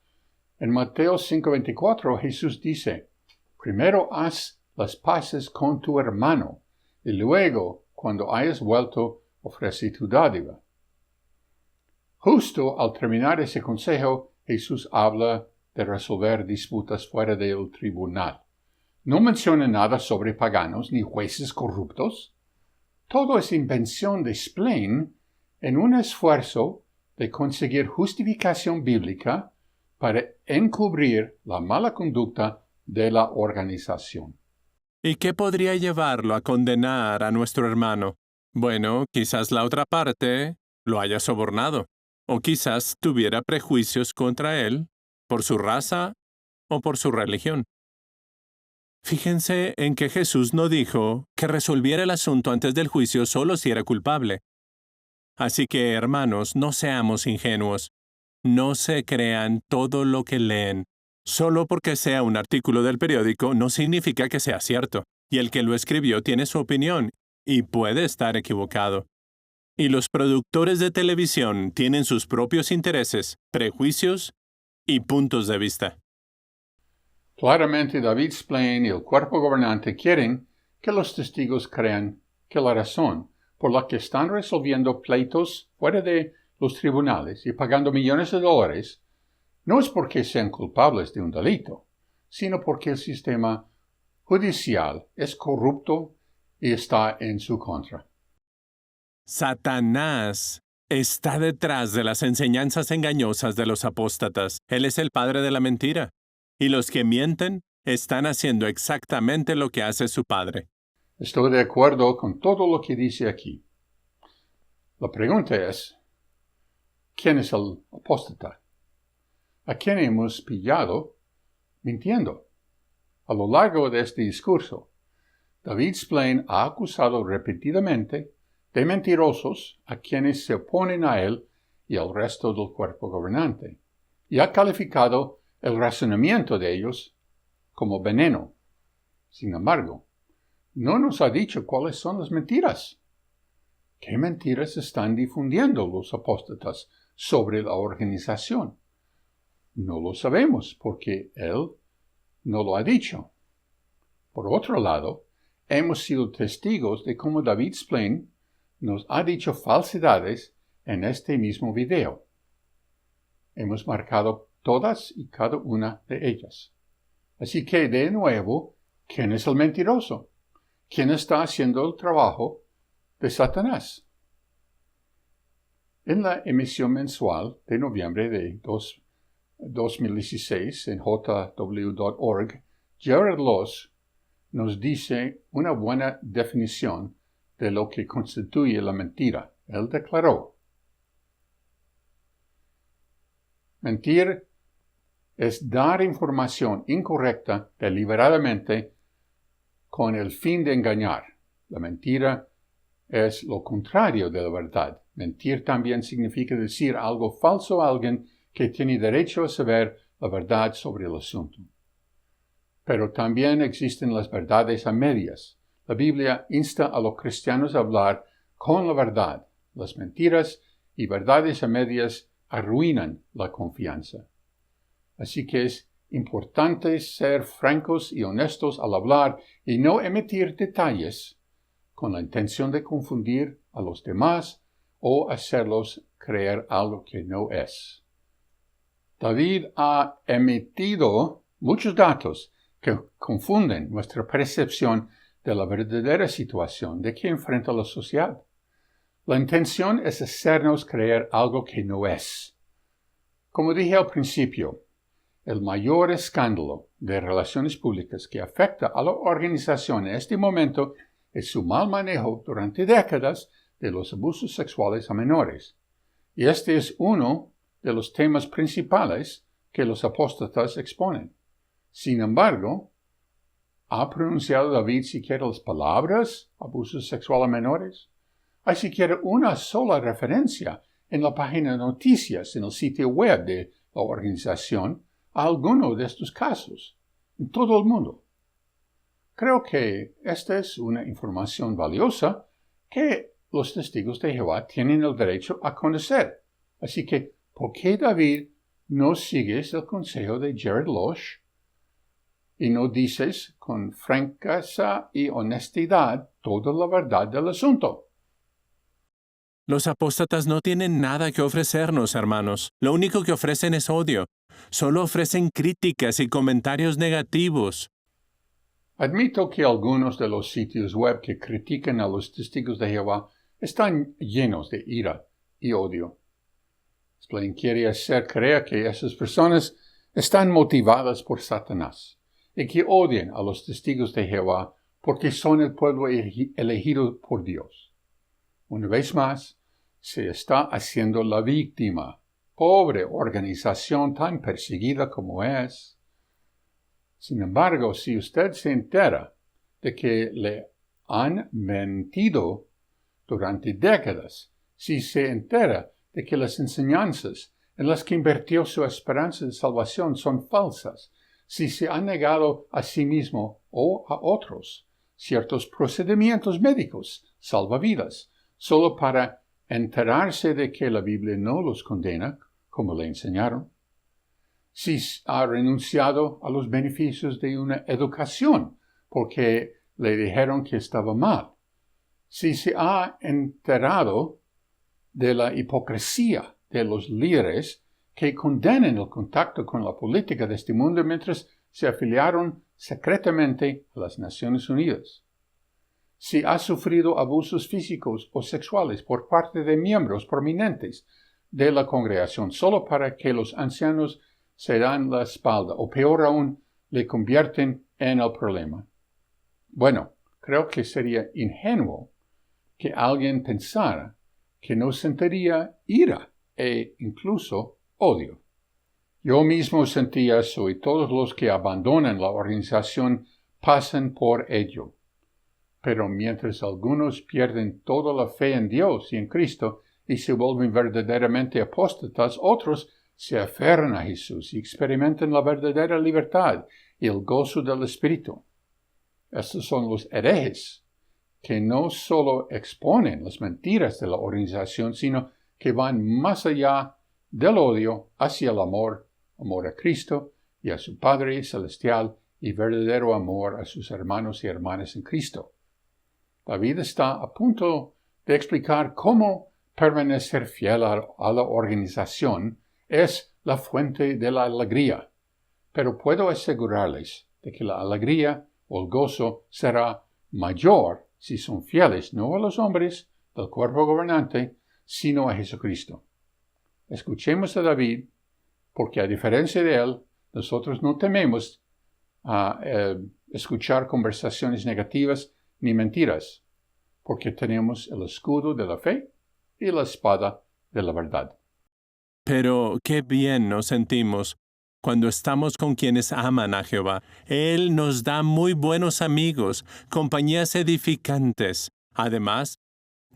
En Mateo 5:24 Jesús dice, primero haz las paces con tu hermano, y luego, cuando hayas vuelto, ofrece tu dádiva. Justo al terminar ese consejo, Jesús habla de resolver disputas fuera del tribunal. No menciona nada sobre paganos ni jueces corruptos. Todo es invención de Spline en un esfuerzo de conseguir justificación bíblica para encubrir la mala conducta de la organización. ¿Y qué podría llevarlo a condenar a nuestro hermano? Bueno, quizás la otra parte lo haya sobornado, o quizás tuviera prejuicios contra él por su raza o por su religión. Fíjense en que Jesús no dijo que resolviera el asunto antes del juicio solo si era culpable. Así que, hermanos, no seamos ingenuos. No se crean todo lo que leen. Solo porque sea un artículo del periódico no significa que sea cierto, y el que lo escribió tiene su opinión, y puede estar equivocado. Y los productores de televisión tienen sus propios intereses, prejuicios y puntos de vista. Claramente David Spline y el cuerpo gobernante quieren que los testigos crean que la razón por la que están resolviendo pleitos fuera de los tribunales y pagando millones de dólares no es porque sean culpables de un delito, sino porque el sistema judicial es corrupto y está en su contra. Satanás está detrás de las enseñanzas engañosas de los apóstatas. Él es el padre de la mentira. Y los que mienten están haciendo exactamente lo que hace su padre. Estoy de acuerdo con todo lo que dice aquí. La pregunta es, ¿quién es el apóstata? ¿A quién hemos pillado mintiendo? A lo largo de este discurso, David Spline ha acusado repetidamente de mentirosos a quienes se oponen a él y al resto del cuerpo gobernante, y ha calificado el razonamiento de ellos como veneno. Sin embargo, no nos ha dicho cuáles son las mentiras. ¿Qué mentiras están difundiendo los apóstatas sobre la organización? No lo sabemos porque él no lo ha dicho. Por otro lado, hemos sido testigos de cómo David Splain nos ha dicho falsedades en este mismo video. Hemos marcado todas y cada una de ellas. Así que, de nuevo, ¿quién es el mentiroso? ¿Quién está haciendo el trabajo de Satanás? En la emisión mensual de noviembre de 2016 en jw.org, Jared Loss nos dice una buena definición de lo que constituye la mentira. Él declaró: mentir es dar información incorrecta deliberadamente con el fin de engañar. La mentira es lo contrario de la verdad. Mentir también significa decir algo falso a alguien que tiene derecho a saber la verdad sobre el asunto. Pero también existen las verdades a medias. La Biblia insta a los cristianos a hablar con la verdad. Las mentiras y verdades a medias arruinan la confianza. Así que es importante ser francos y honestos al hablar y no emitir detalles con la intención de confundir a los demás o hacerlos creer algo que no es. David ha emitido muchos datos que confunden nuestra percepción de la verdadera situación de que enfrenta la sociedad. La intención es hacernos creer algo que no es. Como dije al principio, el mayor escándalo de relaciones públicas que afecta a la organización en este momento es su mal manejo durante décadas de los abusos sexuales a menores. Y este es uno de los temas principales que los apóstatas exponen. Sin embargo, ¿ha pronunciado David siquiera las palabras abuso sexual a menores? ¿Hay siquiera una sola referencia en la página de noticias en el sitio web de la organización a alguno de estos casos en todo el mundo? Creo que esta es una información valiosa que los testigos de Jehová tienen el derecho a conocer. Así que, ¿por qué David no sigues el consejo de Jared Losh y no dices con franqueza y honestidad toda la verdad del asunto? Los apóstatas no tienen nada que ofrecernos, hermanos. Lo único que ofrecen es odio. Solo ofrecen críticas y comentarios negativos. Admito que algunos de los sitios web que critican a los testigos de Jehová están llenos de ira y odio. Splain quiere hacer creer que esas personas están motivadas por Satanás y que odian a los testigos de Jehová porque son el pueblo elegido por Dios. Una vez más, se está haciendo la víctima. Pobre organización tan perseguida como es. Sin embargo, si usted se entera de que le han mentido durante décadas, si se entera de que las enseñanzas en las que invirtió su esperanza de salvación son falsas, si se ha negado a sí mismo o a otros ciertos procedimientos médicos salvavidas, solo para enterarse de que la Biblia no los condena, como le enseñaron, si ha renunciado a los beneficios de una educación porque le dijeron que estaba mal, si se ha enterado de la hipocresía de los líderes que condenan el contacto con la política de este mundo mientras se afiliaron secretamente a las Naciones Unidas, si ha sufrido abusos físicos o sexuales por parte de miembros prominentes de la congregación solo para que los ancianos se dan la espalda o peor aún, le convierten en el problema. Bueno, creo que sería ingenuo que alguien pensara que no sentiría ira e incluso odio. Yo mismo sentía eso y todos los que abandonan la organización pasan por ello. Pero mientras algunos pierden toda la fe en Dios y en Cristo y se vuelven verdaderamente apóstatas, otros se aferran a Jesús y experimentan la verdadera libertad y el gozo del Espíritu. Estos son los herejes que no solo exponen las mentiras de la organización, sino que van más allá del odio hacia el amor a Cristo y a su Padre Celestial y verdadero amor a sus hermanos y hermanas en Cristo. David está a punto de explicar cómo permanecer fiel a la organización es la fuente de la alegría, pero puedo asegurarles de que la alegría o el gozo será mayor si son fieles no a los hombres del cuerpo gobernante, sino a Jesucristo. Escuchemos a David, porque a diferencia de él, nosotros no tememos escuchar conversaciones negativas ni mentiras, porque tenemos el escudo de la fe y la espada de la verdad. Pero qué bien nos sentimos cuando estamos con quienes aman a Jehová. Él nos da muy buenos amigos, compañías edificantes. Además,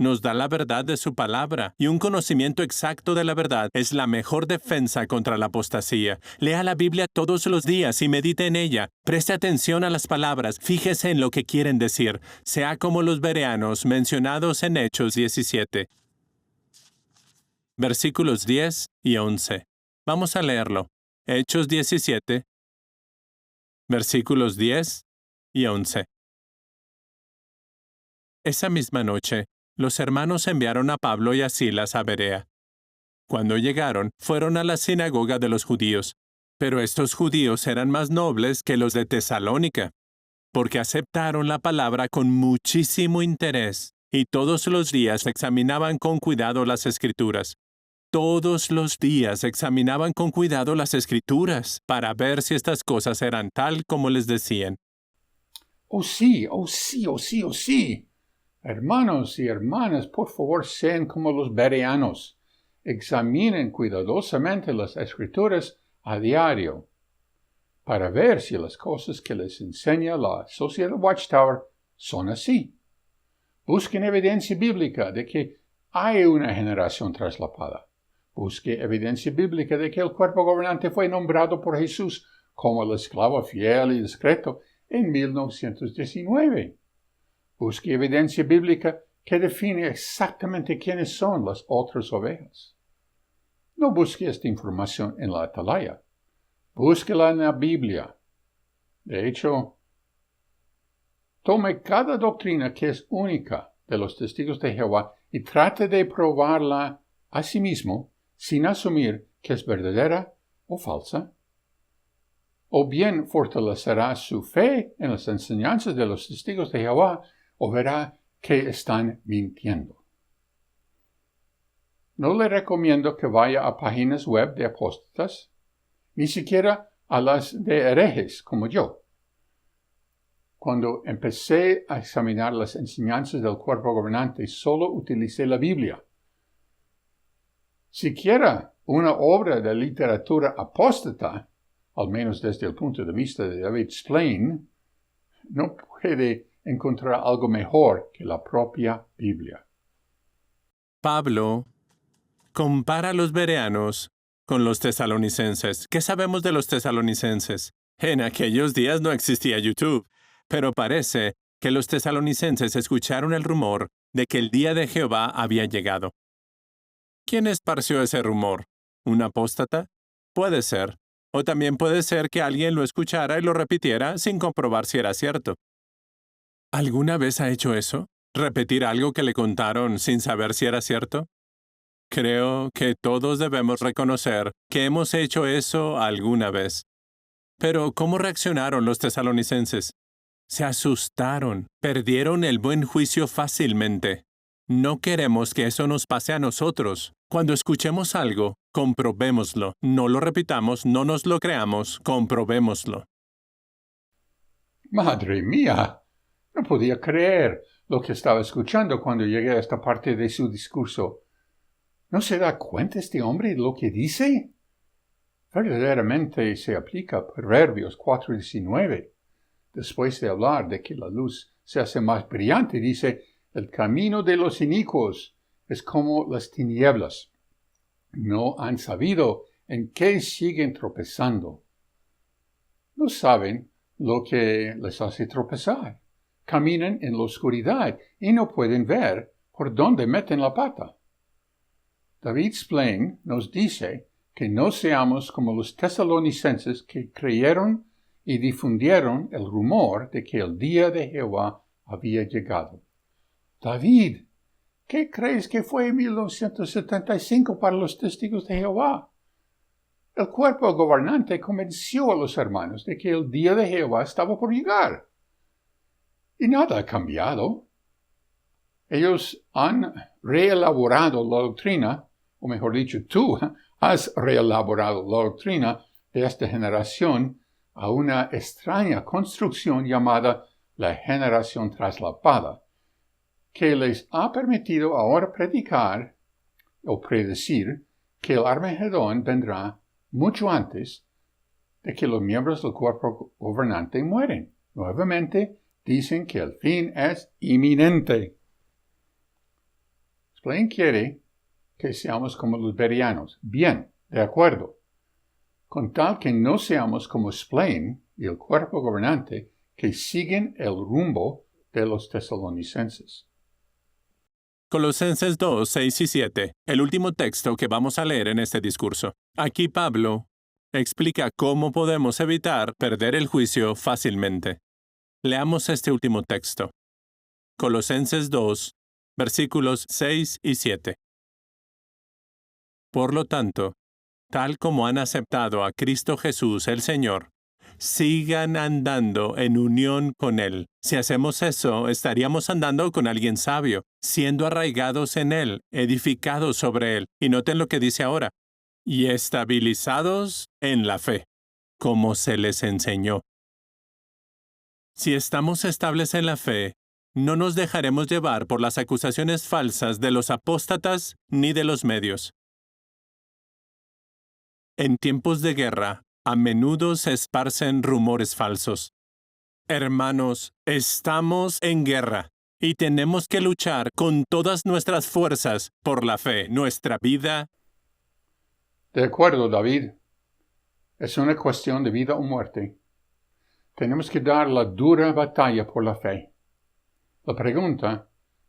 nos da la verdad de su palabra, y un conocimiento exacto de la verdad es la mejor defensa contra la apostasía. Lea la Biblia todos los días y medite en ella. Preste atención a las palabras, fíjese en lo que quieren decir. Sea como los bereanos mencionados en Hechos 17. Versículos 10 y 11. Vamos a leerlo. Hechos 17, versículos 10 y 11. Esa misma noche, los hermanos enviaron a Pablo y a Silas a Berea. Cuando llegaron, fueron a la sinagoga de los judíos, pero estos judíos eran más nobles que los de Tesalónica, porque aceptaron la palabra con muchísimo interés, y todos los días examinaban con cuidado las Escrituras. Todos los días examinaban con cuidado las Escrituras para ver si estas cosas eran tal como les decían. Oh sí, oh sí, oh sí, oh sí. Hermanos y hermanas, por favor, sean como los bereanos. Examinen cuidadosamente las Escrituras a diario para ver si las cosas que les enseña la Sociedad Watchtower son así. Busquen evidencia bíblica de que hay una generación traslapada. Busque evidencia bíblica de que el cuerpo gobernante fue nombrado por Jesús como el esclavo fiel y discreto en 1919. Busque evidencia bíblica que define exactamente quiénes son las otras ovejas. No busque esta información en la atalaya. Búsquela en la Biblia. De hecho, tome cada doctrina que es única de los testigos de Jehová y trate de probarla a sí mismo sin asumir que es verdadera o falsa. O bien fortalecerá su fe en las enseñanzas de los testigos de Jehová o verá que están mintiendo. No le recomiendo que vaya a páginas web de apóstatas, ni siquiera a las de herejes como yo. Cuando empecé a examinar las enseñanzas del cuerpo gobernante, solo utilicé la Biblia. Siquiera una obra de literatura apóstata, al menos desde el punto de vista de David Splain, no puede encontrar algo mejor que la propia Biblia. Pablo compara a los bereanos con los tesalonicenses. ¿Qué sabemos de los tesalonicenses? En aquellos días no existía YouTube, pero parece que los tesalonicenses escucharon el rumor de que el día de Jehová había llegado. ¿Quién esparció ese rumor? ¿Un apóstata? Puede ser. O también puede ser que alguien lo escuchara y lo repitiera sin comprobar si era cierto. ¿Alguna vez ha hecho eso? ¿Repetir algo que le contaron sin saber si era cierto? Creo que todos debemos reconocer que hemos hecho eso alguna vez. Pero, ¿cómo reaccionaron los tesalonicenses? Se asustaron, perdieron el buen juicio fácilmente. No queremos que eso nos pase a nosotros. Cuando escuchemos algo, comprobémoslo. No lo repitamos, no nos lo creamos, comprobémoslo. ¡Madre mía! No podía creer lo que estaba escuchando cuando llegué a esta parte de su discurso. ¿No se da cuenta este hombre de lo que dice? Verdaderamente se aplica a Proverbios 4:19. Después de hablar de que la luz se hace más brillante, dice, el camino de los inicuos es como las tinieblas. No han sabido en qué siguen tropezando. No saben lo que les hace tropezar. Caminan en la oscuridad y no pueden ver por dónde meten la pata. David Splain nos dice que no seamos como los tesalonicenses que creyeron y difundieron el rumor de que el día de Jehová había llegado. David, ¿qué crees que fue en 1975 para los testigos de Jehová? El cuerpo gobernante convenció a los hermanos de que el día de Jehová estaba por llegar. Y nada ha cambiado. Ellos han reelaborado la doctrina, o mejor dicho, tú has reelaborado la doctrina de esta generación a una extraña construcción llamada la generación traslapada, que les ha permitido ahora predicar o predecir que el Armagedón vendrá mucho antes de que los miembros del cuerpo gobernante mueren. Nuevamente, dicen que el fin es inminente. Splain quiere que seamos como los bereanos. Bien, de acuerdo. Con tal que no seamos como Splain y el cuerpo gobernante que siguen el rumbo de los tesalonicenses. Colosenses 2, 6 y 7, el último texto que vamos a leer en este discurso. Aquí Pablo explica cómo podemos evitar perder el juicio fácilmente. Leamos este último texto. Colosenses 2, versículos 6 y 7. Por lo tanto, tal como han aceptado a Cristo Jesús el Señor, sigan andando en unión con Él. Si hacemos eso, estaríamos andando con alguien sabio, siendo arraigados en Él, edificados sobre Él. Y noten lo que dice ahora. Y estabilizados en la fe, como se les enseñó. Si estamos estables en la fe, no nos dejaremos llevar por las acusaciones falsas de los apóstatas ni de los medios. En tiempos de guerra, a menudo se esparcen rumores falsos. Hermanos, estamos en guerra y tenemos que luchar con todas nuestras fuerzas por la fe, nuestra vida. De acuerdo, David. Es una cuestión de vida o muerte. Tenemos que dar la dura batalla por la fe. La pregunta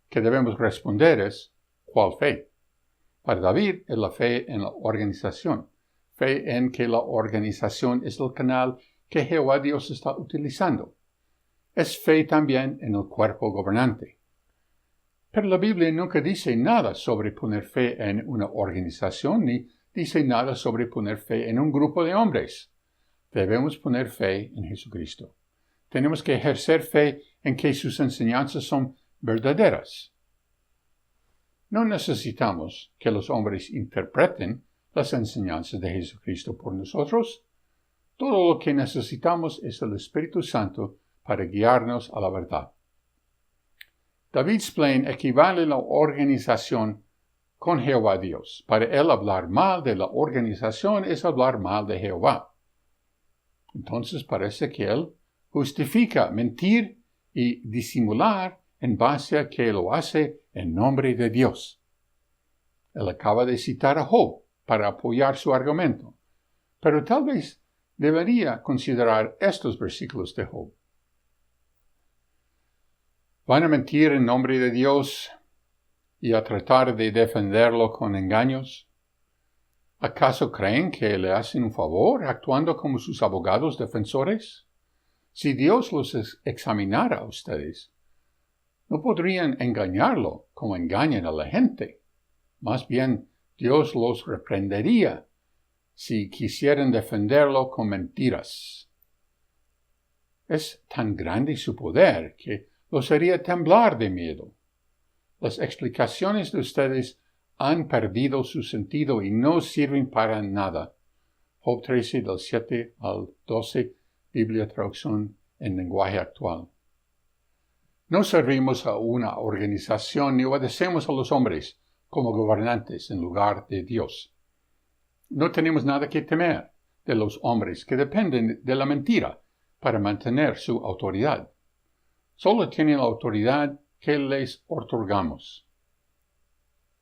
que debemos responder es, ¿cuál fe? Para David es la fe en la organización. Fe en que la organización es el canal que Jehová Dios está utilizando. Es fe también en el cuerpo gobernante. Pero la Biblia nunca dice nada sobre poner fe en una organización, ni dice nada sobre poner fe en un grupo de hombres. Debemos poner fe en Jesucristo. Tenemos que ejercer fe en que sus enseñanzas son verdaderas. No necesitamos que los hombres interpreten las enseñanzas de Jesucristo por nosotros. Todo lo que necesitamos es el Espíritu Santo para guiarnos a la verdad. David Splain equivale la organización con Jehová Dios. Para él hablar mal de la organización es hablar mal de Jehová. Entonces parece que él justifica mentir y disimular en base a que lo hace en nombre de Dios. Él acaba de citar a Job para apoyar su argumento, pero tal vez debería considerar estos versículos de Job. ¿Van a mentir en nombre de Dios y a tratar de defenderlo con engaños? ¿Acaso creen que le hacen un favor actuando como sus abogados defensores? Si Dios los examinara a ustedes, no podrían engañarlo como engañan a la gente. Más bien, Dios los reprendería si quisieran defenderlo con mentiras. Es tan grande su poder que los haría temblar de miedo. Las explicaciones de ustedes han perdido su sentido y no sirven para nada. Job 13, del 7 al 12, Biblia traducción en lenguaje actual. No servimos a una organización ni obedecemos a los hombres como gobernantes en lugar de Dios. No tenemos nada que temer de los hombres que dependen de la mentira para mantener su autoridad. Solo tienen la autoridad que les otorgamos.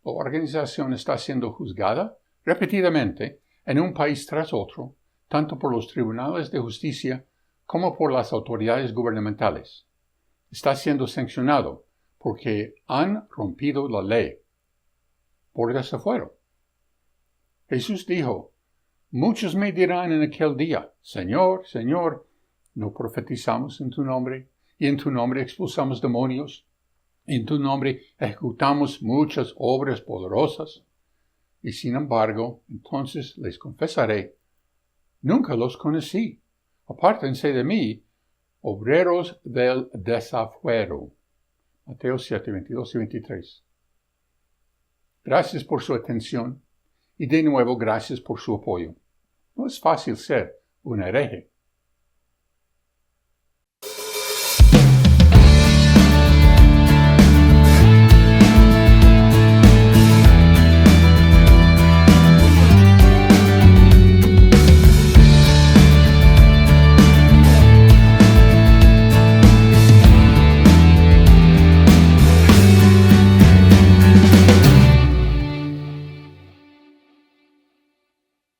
La organización está siendo juzgada repetidamente en un país tras otro, tanto por los tribunales de justicia como por las autoridades gubernamentales. Está siendo sancionado porque han rompido la ley. Por desafuero. Jesús dijo, muchos me dirán en aquel día, Señor, Señor, no profetizamos en tu nombre, y en tu nombre expulsamos demonios, en tu nombre ejecutamos muchas obras poderosas. Y sin embargo, entonces les confesaré, nunca los conocí. Apártense de mí, obreros del desafuero. Mateo 7, 22 y 23. Gracias por su atención y de nuevo gracias por su apoyo. No es fácil ser un hereje.